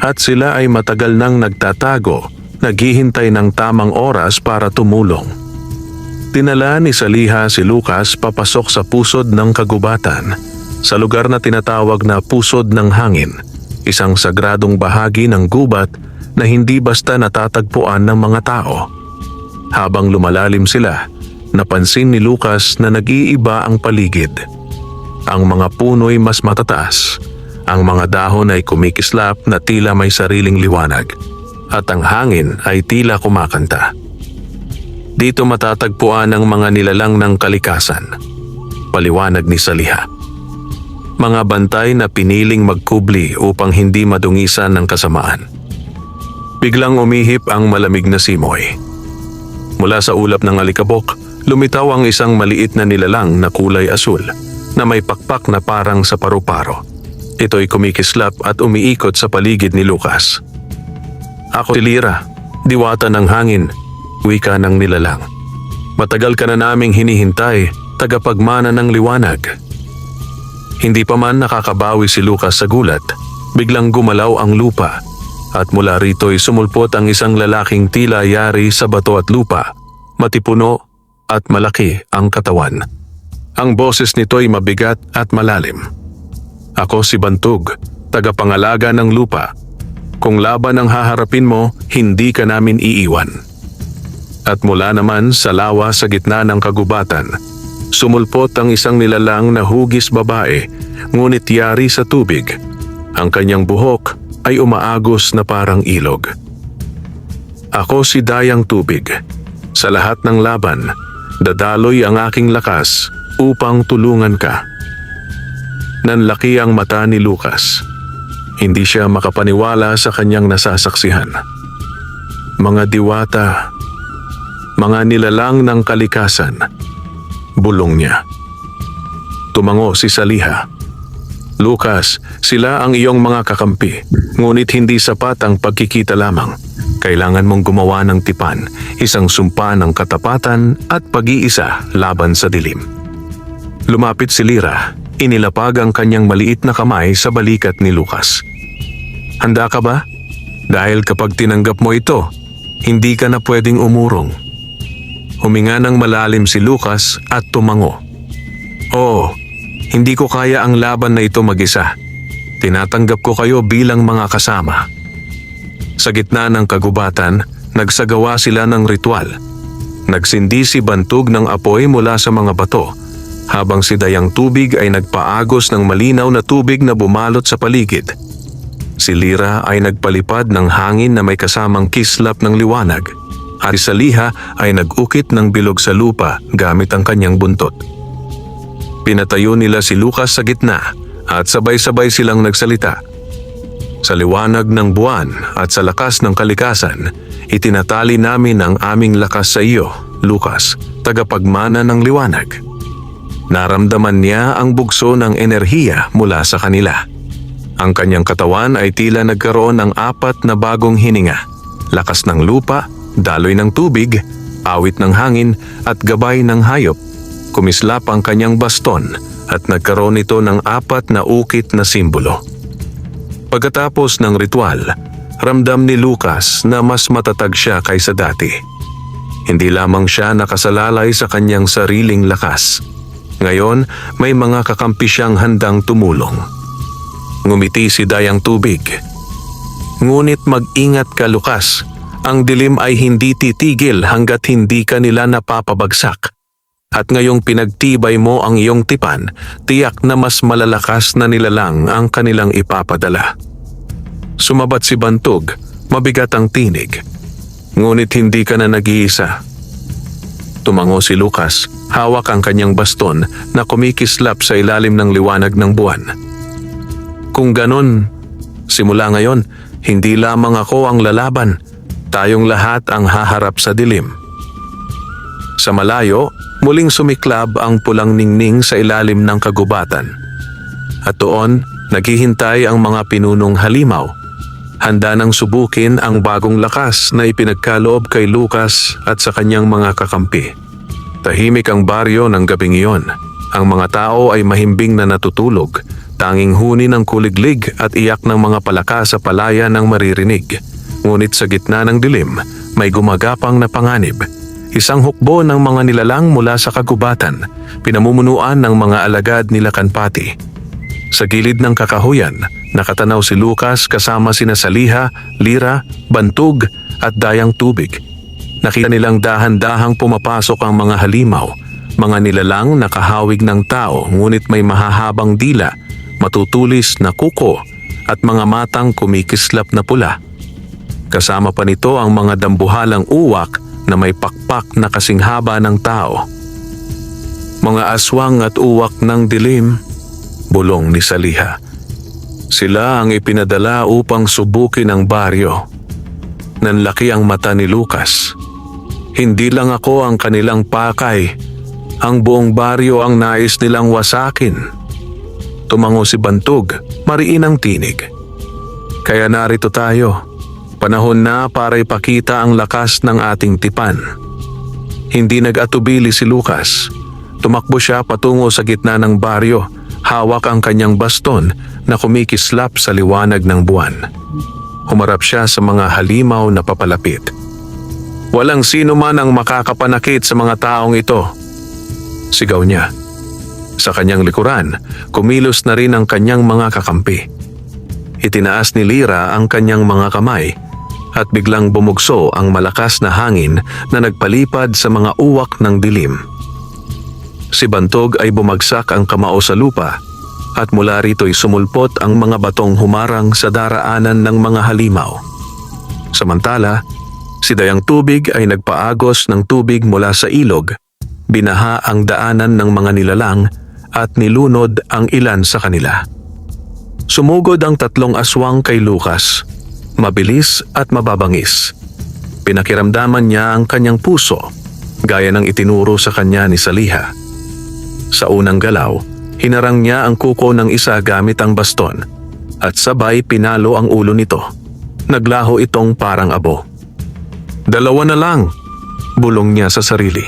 at sila ay matagal nang nagtatago, naghihintay ng tamang oras para tumulong." Dinala ni Saliha si Lucas papasok sa pusod ng kagubatan, sa lugar na tinatawag na Pusod ng Hangin, isang sagradong bahagi ng gubat na hindi basta natatagpuan ng mga tao. Habang lumalalim sila, napansin ni Lucas na nag-iiba ang paligid. Ang mga puno'y mas matataas, ang mga dahon ay kumikislap na tila may sariling liwanag, at ang hangin ay tila kumakanta. Dito matatagpuan ang mga nilalang ng kalikasan, paliwanag ni Saliha. mga bantay na piniling magkubli upang hindi madungisan ng kasamaan. Biglang umihip ang malamig na simoy. Mula sa ulap ng alikabok, lumitaw ang isang maliit na nilalang na kulay asul na may pakpak na parang sa paru-paro. Ito'y kumikislap at umiikot sa paligid ni Lucas. "Ako si Lyra, diwata ng hangin," wika ng nilalang. "Matagal ka na naming hinihintay, tagapagmana ng liwanag." Hindi pa man nakakabawi si Lucas sa gulat, biglang gumalaw ang lupa at mula rito'y sumulpot ang isang lalaking tila yari sa bato at lupa, matipuno at malaki ang katawan. Ang boses nito'y mabigat at malalim. "Ako si Bantug, tagapangalaga ng lupa. Kung laban ang haharapin mo, hindi ka namin iiwan." At mula naman sa lawa sa gitna ng kagubatan, sumulpot ang isang nilalang na hugis babae, ngunit yari sa tubig. Ang kanyang buhok ay umaagos na parang ilog. "Ako si Dayang Tubig. Sa lahat ng laban, dadaloy ang aking lakas upang tulungan ka." Nanlaki ang mata ni Lucas. Hindi siya makapaniwala sa kanyang nasasaksihan. Mga diwata, mga nilalang ng kalikasan, bulong niya. Tumango si Saliha. "Lucas, sila ang iyong mga kakampi, ngunit hindi sapat ang pagkikita lamang. Kailangan mong gumawa ng tipan, isang sumpa ng katapatan at pag-iisa laban sa dilim." Lumapit si Lyra, inilapag ang kanyang maliit na kamay sa balikat ni Lucas. "Handa ka ba? Dahil kapag tinanggap mo ito, hindi ka na pwedeng umurong." Huminga ng malalim si Lucas at tumango. "Oo, hindi ko kaya ang laban na ito mag-isa. Tinatanggap ko kayo bilang mga kasama." Sa gitna ng kagubatan, nagsagawa sila ng ritual. Nagsindi si Bantug ng apoy mula sa mga bato, habang si Dayang Tubig ay nagpaagos ng malinaw na tubig na bumalot sa paligid. Si Lyra ay nagpalipad ng hangin na may kasamang kislap ng liwanag, at si Saliha ay nag-ukit ng bilog sa lupa gamit ang kanyang buntot. Pinatayo nila si Lucas sa gitna at sabay-sabay silang nagsalita. "Sa liwanag ng buwan at sa lakas ng kalikasan, itinatali namin ang aming lakas sa iyo, Lucas, tagapagmana ng liwanag." Naramdaman niya ang bugso ng enerhiya mula sa kanila. Ang kanyang katawan ay tila nagkaroon ng 4 na bagong hininga: lakas ng lupa, daloy ng tubig, awit ng hangin at gabay ng hayop. Kumislap ang kanyang baston at nagkaroon ito ng 4 na ukit na simbolo. Pagkatapos ng ritual, ramdam ni Lucas na mas matatag siya kaysa dati. Hindi lamang siya nakasalalay sa kanyang sariling lakas. Ngayon, may mga kakampi siyang handang tumulong. Ngumiti si Dayang Tubig. "Ngunit mag-ingat ka, Lucas. Ang dilim ay hindi titigil hanggat hindi ka nila napapabagsak. At ngayong pinagtibay mo ang iyong tipan, tiyak na mas malalakas na nilalang ang kanilang ipapadala." Sumabat si Bantug, mabigat ang tinig. "Ngunit hindi ka na nag-iisa." Tumango si Lucas, hawak ang kanyang baston na kumikislap sa ilalim ng liwanag ng buwan. "Kung ganon, simula ngayon, hindi lamang ako ang lalaban. Tayong lahat ang haharap sa dilim." Sa malayo, muling sumiklab ang pulang ningning sa ilalim ng kagubatan. At doon, naghihintay ang mga pinunong halimaw, handa nang subukin ang bagong lakas na ipinagkaloob kay Lucas at sa kanyang mga kakampi. Tahimik ang baryo ng gabing iyon. Ang mga tao ay mahimbing na natutulog, tanging huni ng kuliglig at iyak ng mga palaka sa palaya ng maririnig. Ngunit sa gitna ng dilim, may gumagapang na panganib. Isang hukbo ng mga nilalang mula sa kagubatan, pinamumunuan ng mga alagad nila Kanpati. Sa gilid ng kakahuyan, nakatanaw si Lucas kasama sina Saliha, Lyra, Bantug at Dayang Tubig. Nakita nilang dahan-dahang pumapasok ang mga halimaw, mga nilalang nakahawig ng tao ngunit may mahahabang dila, matutulis na kuko at mga matang kumikislap na pula. Kasama pa nito ang mga dambuhalang uwak na may pakpak na kasing haba ng tao. Mga aswang at uwak ng dilim, bulong ni Saliha. Sila ang ipinadala upang subukin ang baryo. Nanlaki ang mata ni Lucas. Hindi lang ako ang kanilang pakay. Ang buong baryo ang nais nilang wasakin. Tumango si Bantog, mariin ang tinig. Kaya narito tayo. Panahon na para ipakita ang lakas ng ating tipan. Hindi nag-atubili si Lucas. Tumakbo siya patungo sa gitna ng baryo. Hawak ang kanyang baston na kumikislap sa liwanag ng buwan. Humarap siya sa mga halimaw na papalapit. Walang sino man ang makakapanakit sa mga taong ito. Sigaw niya. Sa kanyang likuran, kumilos na rin ang kanyang mga kakampi. Itinaas ni Lyra ang kanyang mga kamay at biglang bumugso ang malakas na hangin na nagpalipad sa mga uwak ng dilim. Si Bantog ay bumagsak ang kamao sa lupa at mula rito'y sumulpot ang mga batong humarang sa daraanan ng mga halimaw. Samantala, si Dayang Tubig ay nagpaagos ng tubig mula sa ilog, binaha ang daanan ng mga nilalang at nilunod ang ilan sa kanila. Sumugod ang 3 aswang kay Lucas, mabilis at mababangis. Pinakiramdaman niya ang kanyang puso, gaya ng itinuro sa kanya ni Saliha. Sa unang galaw, hinarang niya ang kuko ng isa gamit ang baston at sabay pinalo ang ulo nito. Naglaho itong parang abo. 2 na lang, bulong niya sa sarili.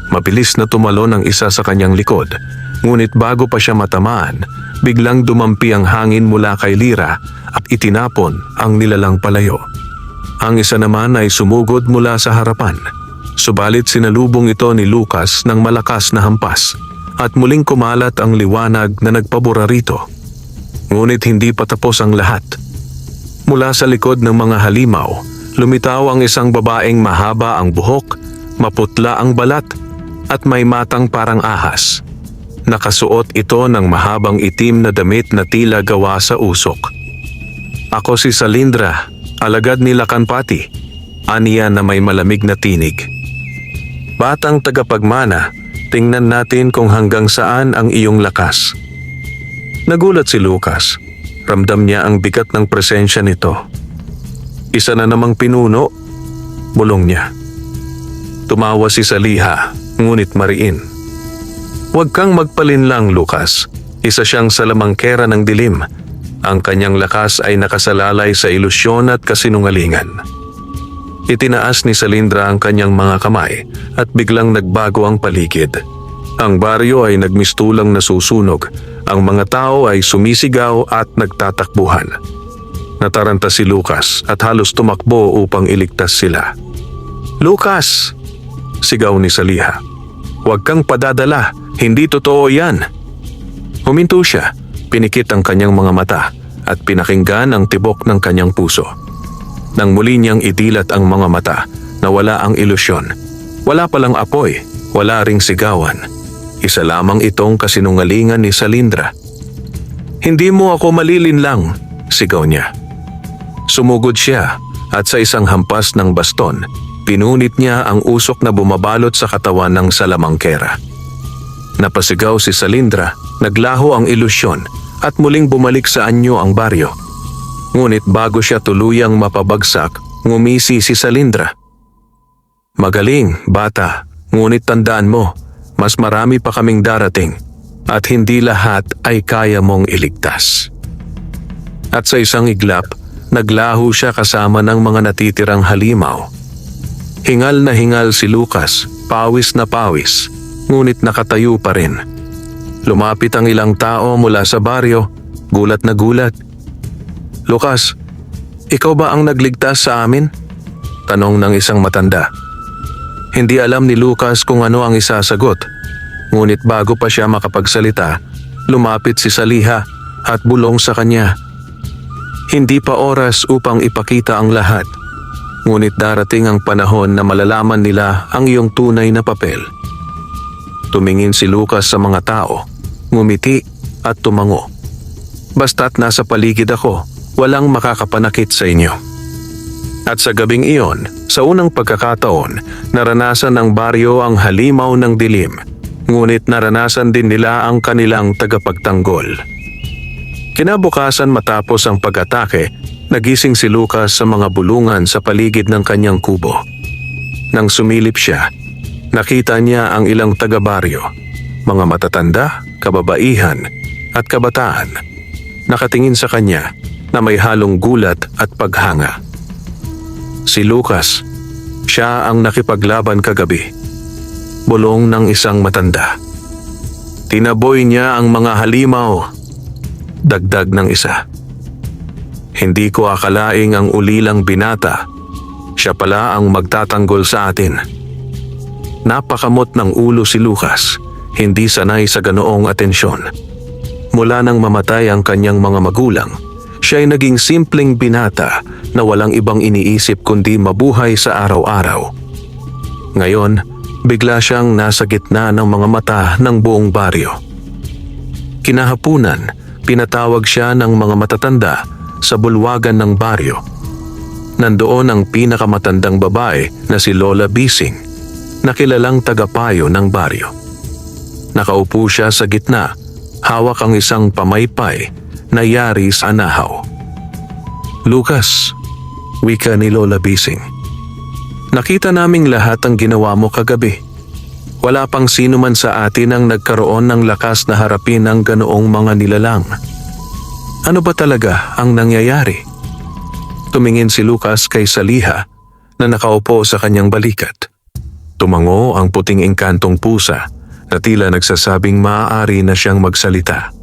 Mabilis na tumalon ang isa sa kanyang likod, ngunit bago pa siya matamaan, biglang dumampi ang hangin mula kay Lyra at itinapon ang nilalang palayo. Ang isa naman ay sumugod mula sa harapan. Subalit sinalubong ito ni Lucas ng malakas na hampas at muling kumalat ang liwanag na nagpabura rito. Ngunit hindi pa tapos ang lahat. Mula sa likod ng mga halimaw, lumitaw ang isang babaeng mahaba ang buhok, maputla ang balat at may matang parang ahas. Nakasuot ito ng mahabang itim na damit na tila gawa sa usok. Ako si Salindra, alagad ni Lakanpati, aniya na may malamig na tinig. Batang tagapagmana, tingnan natin kung hanggang saan ang iyong lakas. Nagulat si Lucas. Ramdam niya ang bigat ng presensya nito. Isa na namang pinuno, bulong niya. Tumawa si Saliha, ngunit mariin. Huwag kang magpalinlang, Lucas. Isa siyang salamangkera ng dilim. Ang kanyang lakas ay nakasalalay sa ilusyon at kasinungalingan. Itinaas ni Salindra ang kanyang mga kamay at biglang nagbago ang paligid. Ang baryo ay nagmistulang nasusunog. Ang mga tao ay sumisigaw at nagtatakbuhan. Nataranta si Lucas at halos tumakbo upang iligtas sila. Lucas! Sigaw ni Saliha. Huwag kang padadala. Hindi totoo yan. Huminto siya. Pinikit ang kanyang mga mata at pinakinggan ang tibok ng kanyang puso. Nang muli niyang idilat ang mga mata, nawala ang ilusyon. Wala palang apoy, wala ring sigawan. Isa lamang itong kasinungalingan ni Salindra. Hindi mo ako malilinlang, sigaw niya. Sumugod siya at sa isang hampas ng baston, pinunit niya ang usok na bumabalot sa katawan ng salamangkera. Napasigaw si Salindra, naglaho ang ilusyon at muling bumalik sa anyo ang baryo. Ngunit bago siya tuluyang mapabagsak, ngumisi si Salindra. Magaling, bata, ngunit tandaan mo, mas marami pa kaming darating at hindi lahat ay kaya mong iligtas. At sa isang iglap, naglaho siya kasama ng mga natitirang halimaw. Hingal na hingal si Lucas, pawis na pawis, ngunit nakatayo pa rin. Lumapit ang ilang tao mula sa baryo, gulat na gulat. Lucas, ikaw ba ang nagligtas sa amin? Tanong ng isang matanda. Hindi alam ni Lucas kung ano ang isasagot. Ngunit bago pa siya makapagsalita, lumapit si Saliha at bulong sa kanya. Hindi pa oras upang ipakita ang lahat. Ngunit darating ang panahon na malalaman nila ang iyong tunay na papel. Tumingin si Lucas sa mga tao, ngumiti at tumango. Basta't nasa paligid ako, walang makakapanakit sa inyo. At sa gabing iyon, sa unang pagkakataon, naranasan ng baryo ang halimaw ng dilim. ngunit naranasan din nila ang kanilang tagapagtanggol. Kinabukasan matapos ang pag-atake, nagising si Lucas sa mga bulungan sa paligid ng kanyang kubo. Nang sumilip siya, nakita niya ang ilang taga-baryo, mga matatanda, kababaihan at kabataan. Nakatingin sa kanya na may halong gulat at paghanga. Si Lucas, siya ang nakipaglaban kagabi. Bulong ng isang matanda. Tinaboy niya ang mga halimaw. Dagdag ng isa. Hindi ko akalaing ang ulilang binata, siya pala ang magtatanggol sa atin. Napakamot ng ulo si Lucas, hindi sanay sa ganoong atensyon. Mula nang mamatay ang kanyang mga magulang, siya ay naging simpleng binata na walang ibang iniisip kundi mabuhay sa araw-araw. Ngayon, bigla siyang nasa gitna ng mga mata ng buong baryo. Kinahapunan, pinatawag siya ng mga matatanda sa bulwagan ng baryo. Nandoon ang pinakamatandang babae na si Lola Bising, na kilalang tagapayo ng baryo. Nakaupo siya sa gitna, hawak ang isang pamaypay na yari sa nahaw. Lucas, wika ni Lola Bising. Nakita naming lahat ang ginawa mo kagabi. Wala pang sino man sa atin ang nagkaroon ng lakas na harapin ang ganoong mga nilalang. Ano ba talaga ang nangyayari? Tumingin si Lucas kay Saliha na nakaupo sa kanyang balikat. Tumango ang puting engkantong pusa na tila nagsasabing maaari na siyang magsalita.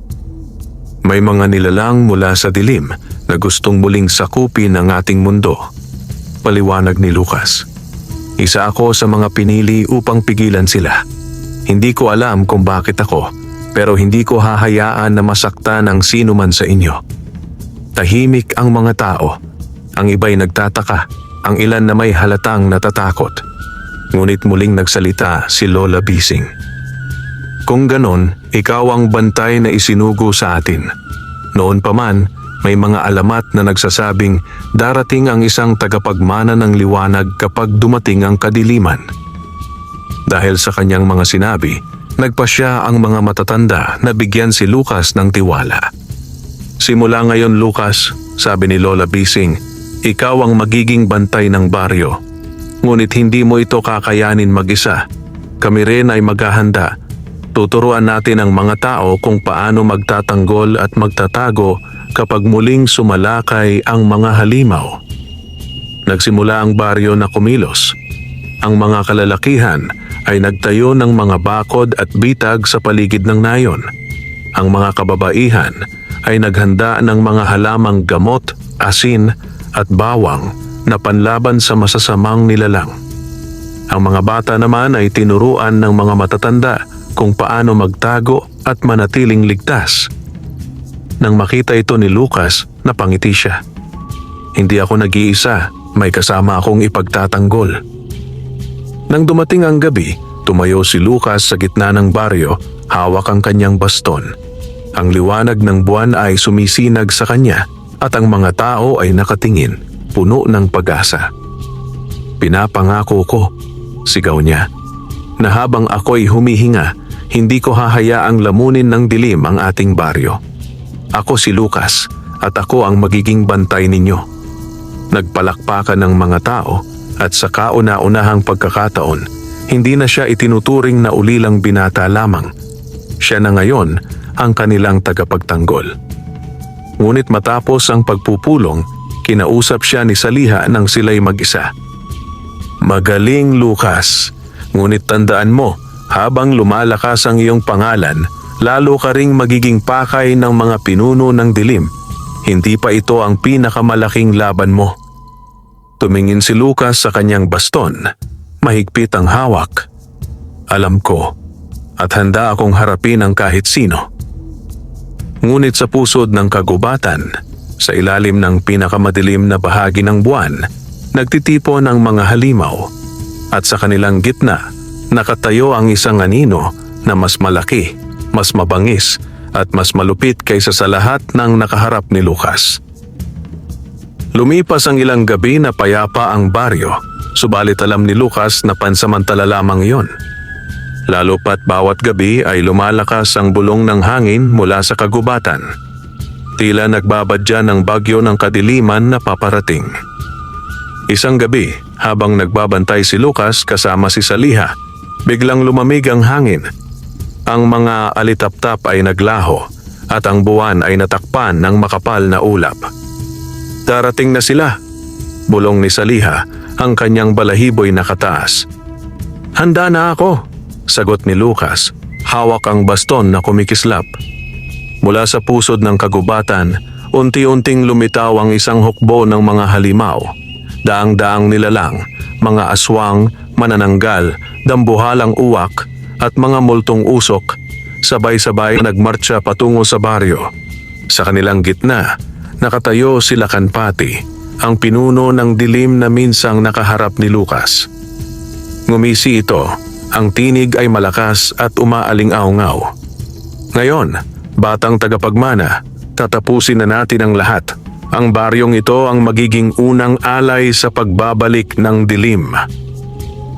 May mga nilalang mula sa dilim na gustong muling sakupin ang ating mundo. Paliwanag ni Lucas. Isa ako sa mga pinili upang pigilan sila. Hindi ko alam kung bakit ako, pero hindi ko hahayaan na masaktan ang sino man sa inyo. Tahimik ang mga tao. Ang iba'y nagtataka, ang ilan na may halatang natatakot. Ngunit muling nagsalita si Lola Bising. Kung ganon, ikaw ang bantay na isinugo sa atin. Noon pa man, may mga alamat na nagsasabing darating ang isang tagapagmana ng liwanag kapag dumating ang kadiliman. Dahil sa kanyang mga sinabi, nagpasya ang mga matatanda na bigyan si Lucas ng tiwala. Simula ngayon, Lucas, sabi ni Lola Bising, ikaw ang magiging bantay ng baryo. Ngunit hindi mo ito kakayanin mag-isa. Kami rin ay maghahanda. Tuturuan natin ang mga tao kung paano magtatanggol at magtatago kapag muling sumalakay ang mga halimaw. Nagsimula ang baryo na kumilos. Ang mga kalalakihan ay nagtayo ng mga bakod at bitag sa paligid ng nayon. Ang mga kababaihan ay naghanda ng mga halamang gamot, asin at bawang na panlaban sa masasamang nilalang. Ang mga bata naman ay tinuruan ng mga matatanda kung paano magtago at manatiling ligtas. Nang makita ito ni Lucas, napangiti siya. Hindi ako nag-iisa, may kasama akong ipagtatanggol. Nang dumating ang gabi, tumayo si Lucas sa gitna ng baryo, hawak ang kanyang baston. Ang liwanag ng buwan ay sumisinag sa kanya at ang mga tao ay nakatingin, puno ng pag-asa. Pinapangako ko, sigaw niya, na habang ako'y humihinga, hindi ko hahayaang lamunin ng dilim ang ating baryo. Ako si Lucas at ako ang magiging bantay ninyo. Nagpalakpakan ng mga tao at sa kauna-unahang pagkakataon, hindi na siya itinuturing na ulilang binata lamang. Siya na ngayon ang kanilang tagapagtanggol. Ngunit matapos ang pagpupulong, kinausap siya ni Saliha nang sila'y mag-isa. Magaling, Lucas. Ngunit tandaan mo, habang lumalakas ang iyong pangalan, lalo ka ring magiging pakay ng mga pinuno ng dilim. Hindi pa ito ang pinakamalaking laban mo. Tumingin si Lucas sa kanyang baston. Mahigpit ang hawak. Alam ko, at handa akong harapin ang kahit sino. Ngunit sa pusod ng kagubatan, sa ilalim ng pinakamadilim na bahagi ng buwan, nagtitipon ang mga halimaw. At sa kanilang gitna, nakatayo ang isang anino na mas malaki, mas mabangis, at mas malupit kaysa sa lahat ng nakaharap ni Lucas. Lumipas ang ilang gabi na payapa ang baryo, subalit alam ni Lucas na pansamantala lamang iyon. lalo pat bawat gabi ay lumalakas ang bulong ng hangin mula sa kagubatan. Tila nagbabadya ng bagyo ng kadiliman na paparating. Isang gabi, habang nagbabantay si Lucas kasama si Saliha, biglang lumamig ang hangin. Ang mga alitaptap ay naglaho at ang buwan ay natakpan ng makapal na ulap. Darating na sila, bulong ni Saliha, ang kanyang balahiboy nakataas. Handa na ako, sagot ni Lucas, hawak ang baston na kumikislap. Mula sa pusod ng kagubatan, unti-unting lumitaw ang isang hukbo ng mga halimaw. Daang-daang nilalang, mga aswang, manananggal, dambuhalang uwak at mga multong usok, sabay-sabay nagmarcha patungo sa baryo. Sa kanilang gitna, nakatayo si Lakanpati, ang pinuno ng dilim na minsang nakaharap ni Lucas. Ngumisi ito, ang tinig ay malakas at umaaling-aungaw. Ngayon, batang tagapagmana, tatapusin na natin ang lahat. Ang baryong ito ang magiging unang alay sa pagbabalik ng dilim.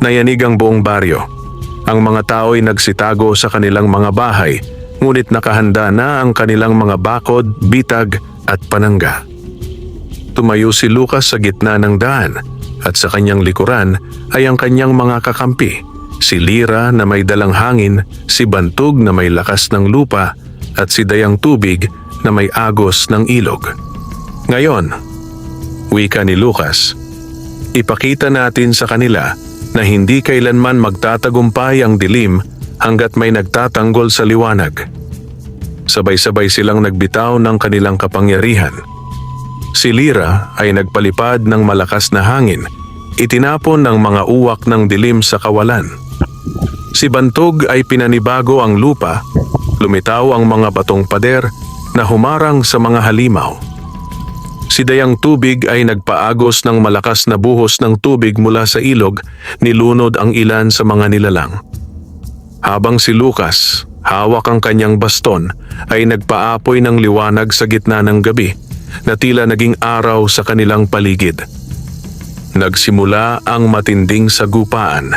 Nayanig ang buong baryo. Ang mga tao ay nagsitago sa kanilang mga bahay, ngunit nakahanda na ang kanilang mga bakod, bitag at panangga. Tumayo si Lucas sa gitna ng daan at sa kanyang likuran ay ang kanyang mga kakampi, si Lira na may dalang hangin, si Bantog na may lakas ng lupa at si Dayang Tubig na may agos ng ilog. Ngayon, wika ni Lucas, ipakita natin sa kanila na hindi kailanman magtatagumpay ang dilim hanggat may nagtatanggol sa liwanag. Sabay-sabay silang nagbitaw ng kanilang kapangyarihan. Si Lira ay nagpalipad ng malakas na hangin, itinapon ng mga uwak ng dilim sa kawalan. Si Bantog ay pinanibago ang lupa, lumitaw ang mga batong pader na humarang sa mga halimaw. Si Dayang Tubig ay nagpaagos ng malakas na buhos ng tubig mula sa ilog, nilunod ang ilan sa mga nilalang. Habang si Lucas, hawak ang kanyang baston, ay nagpaapoy ng liwanag sa gitna ng gabi, na tila naging araw sa kanilang paligid. Nagsimula ang matinding sagupaan.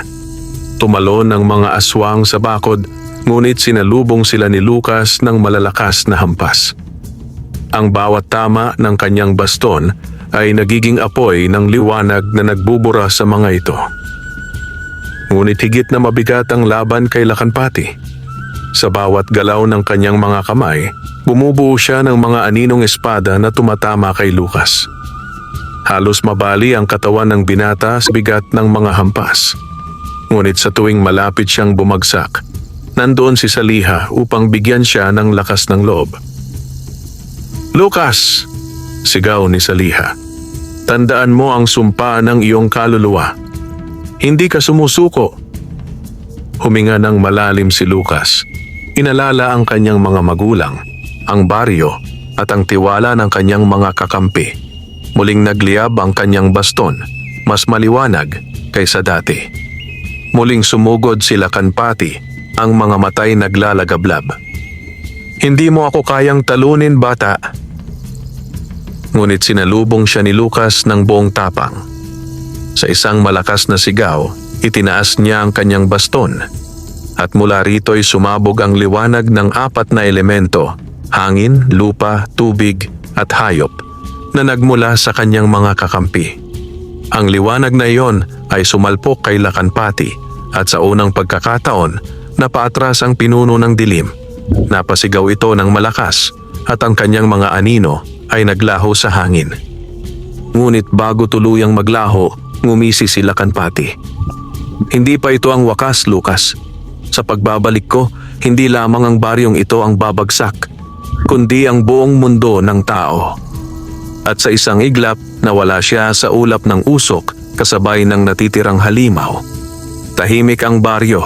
Tumalon ang mga aswang sa bakod, ngunit sinalubong sila ni Lucas ng malalakas na hampas. Ang bawat tama ng kanyang baston ay nagiging apoy ng liwanag na nagbubura sa mga ito. Ngunit higit na mabigat ang laban kay Lakanpati. Sa bawat galaw ng kanyang mga kamay, bumubuo siya ng mga aninong espada na tumatama kay Lucas. Halos mabali ang katawan ng binata sa bigat ng mga hampas. Ngunit sa tuwing malapit siyang bumagsak, nandoon si Saliha upang bigyan siya ng lakas ng loob. Lucas! Sigaw ni Saliha. Tandaan mo ang sumpa ng iyong kaluluwa. Hindi ka sumusuko. Huminga ng malalim si Lucas. Inalala ang kanyang mga magulang, ang baryo at ang tiwala ng kanyang mga kakampi. Muling nagliyab ang kanyang baston, mas maliwanag kaysa dati. Muling sumugod si Lakanpati, ang mga matay naglalagablab. Hindi mo ako kayang talunin, bata. Ngunit sinalubong siya ni Lucas ng buong tapang. Sa isang malakas na sigaw, itinaas niya ang kanyang baston. At mula rito'y sumabog ang liwanag ng 4 na elemento, hangin, lupa, tubig at hayop, na nagmula sa kanyang mga kakampi. Ang liwanag na iyon ay sumalpok kay Lakanpati at sa unang pagkakataon, napaatras ang pinuno ng dilim. Napasigaw ito ng malakas at ang kanyang mga anino ay naglaho sa hangin. Ngunit bago tuluyang maglaho, ngumisi si Lakanpati. Hindi pa ito ang wakas, Lucas. Sa pagbabalik ko, hindi lamang ang baryong ito ang babagsak, kundi ang buong mundo ng tao. At sa isang iglap, nawala siya sa ulap ng usok kasabay ng natitirang halimaw. Tahimik ang baryo.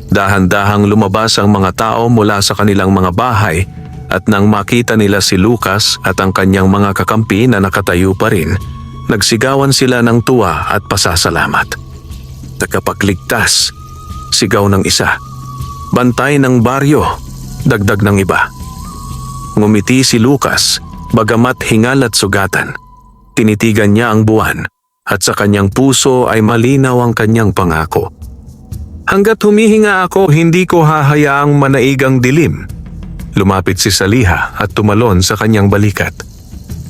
Dahan-dahang lumabas ang mga tao mula sa kanilang mga bahay at nang makita nila si Lucas at ang kanyang mga kakampi na nakatayo pa rin, nagsigawan sila ng tuwa at pasasalamat. Tagapagligtas, sigaw ng isa. Bantay ng baryo, dagdag ng iba. Ngumiti si Lucas, bagamat hingal at sugatan. Tinitigan niya ang buwan at sa kanyang puso ay malinaw ang kanyang pangako. Hanggat humihinga ako, hindi ko hahayaang manaig ang dilim. Lumapit si Saliha at tumalon sa kanyang balikat.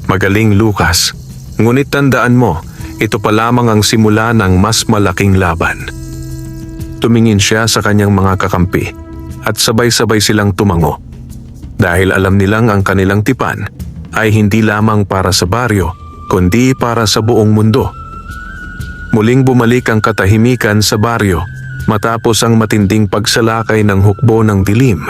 Magaling, Lucas. Ngunit tandaan mo, ito pa lamang ang simula ng mas malaking laban. Tumingin siya sa kanyang mga kakampi at sabay-sabay silang tumango. Dahil alam nilang ang kanilang tipan ay hindi lamang para sa baryo, kundi para sa buong mundo. Muling bumalik ang katahimikan sa baryo matapos ang matinding pagsalakay ng hukbo ng dilim.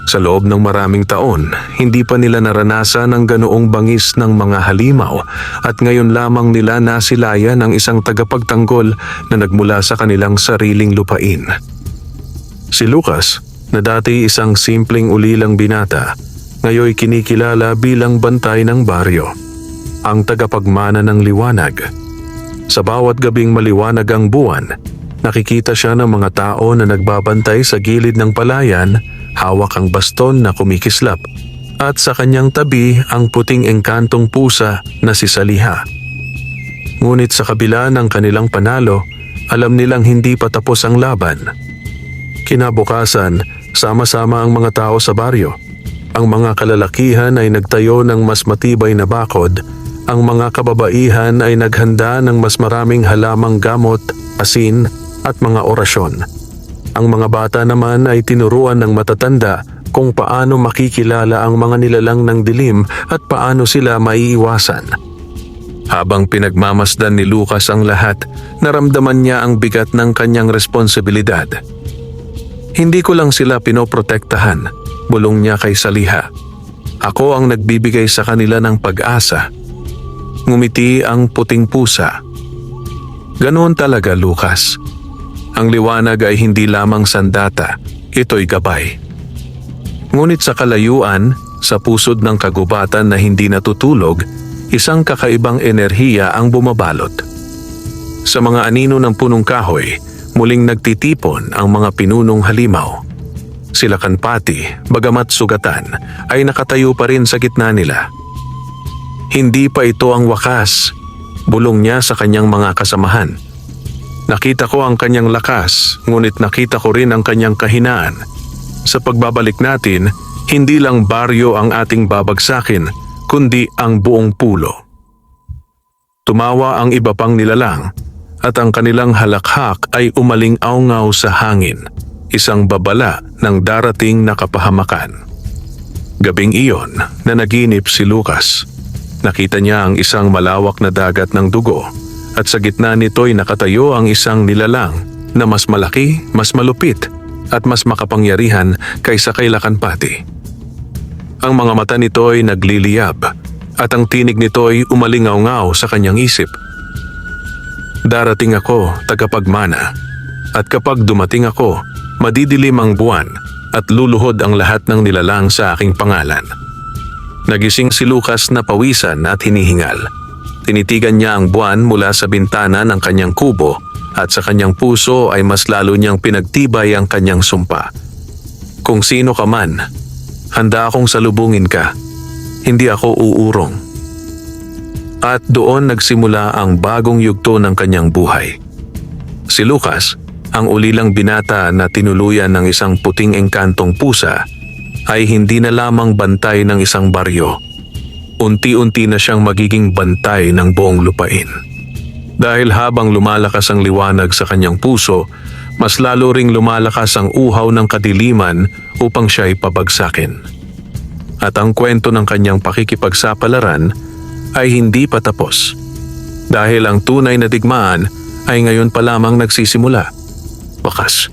Sa loob ng maraming taon, hindi pa nila naranasan ang ganoong bangis ng mga halimaw at ngayon lamang nila nasilayan ang isang tagapagtanggol na nagmula sa kanilang sariling lupain. Si Lucas, na dati isang simpleng ulilang binata, ngayon kinikilala bilang bantay ng baryo, ang tagapagmana ng liwanag. Sa bawat gabing maliwanag ang buwan, nakikita siya ng mga tao na nagbabantay sa gilid ng palayan, hawak ang baston na kumikislap, at sa kanyang tabi ang puting engkantong pusa na si Saliha. Ngunit sa kabila ng kanilang panalo, alam nilang hindi pa tapos ang laban. Kinabukasan, sama-sama ang mga tao sa baryo. Ang mga kalalakihan ay nagtayo ng mas matibay na bakod, ang mga kababaihan ay naghanda ng mas maraming halamang gamot, asin at mga orasyon. Ang mga bata naman ay tinuruan ng matatanda kung paano makikilala ang mga nilalang ng dilim at paano sila maiiwasan. Habang pinagmamasdan ni Lucas ang lahat, naramdaman niya ang bigat ng kanyang responsibilidad. Hindi ko lang sila pinoprotektahan, bulong niya kay Saliha. Ako ang nagbibigay sa kanila ng pag-asa. Ngumiti ang puting pusa. Ganoon talaga, Lucas. Ang liwanag ay hindi lamang sandata, ito'y gabay. Ngunit sa kalayuan, sa pusod ng kagubatan na hindi natutulog, isang kakaibang enerhiya ang bumabalot. Sa mga anino ng punong kahoy, muling nagtitipon ang mga pinunong halimaw. Sila Kanpati, bagamat sugatan, ay nakatayo pa rin sa gitna nila. Hindi pa ito ang wakas, bulong niya sa kanyang mga kasamahan. Nakita ko ang kanyang lakas, ngunit nakita ko rin ang kanyang kahinaan. Sa pagbabalik natin, hindi lang baryo ang ating babagsakin, kundi ang buong pulo. Tumawa ang iba pang nilalang, at ang kanilang halakhak ay umaling-aungaw sa hangin, isang babala ng darating na kapahamakan. Gabing iyon, nanaginip si Lucas. Nakita niya ang isang malawak na dagat ng dugo, at sa gitna nito'y nakatayo ang isang nilalang na mas malaki, mas malupit, at mas makapangyarihan kaysa kay Kanpati. Ang mga mata nito'y nagliliyab, at ang tinig nito'y umalingaw-ngaw sa kanyang isip. Darating ako, tagapagmana, at kapag dumating ako, madidilim ang buwan at luluhod ang lahat ng nilalang sa aking pangalan. Nagising si Lucas na pawisan at hinihingal. Tinitigan niya ang buwan mula sa bintana ng kanyang kubo at sa kanyang puso ay mas lalo niyang pinagtibay ang kanyang sumpa. Kung sino ka man, handa akong salubungin ka. Hindi ako uurong. At doon nagsimula ang bagong yugto ng kanyang buhay. Si Lucas, ang ulilang binata na tinuluyan ng isang puting engkantong pusa, ay hindi na lamang bantay ng isang baryo. Unti-unti na siyang magiging bantay ng buong lupain. Dahil habang lumalakas ang liwanag sa kanyang puso, mas lalo ring lumalakas ang uhaw ng kadiliman upang siya'y pabagsakin. At ang kwento ng kanyang pakikipagsapalaran ay hindi pa tapos. Dahil ang tunay na digmaan ay ngayon pa lamang nagsisimula. Wakas.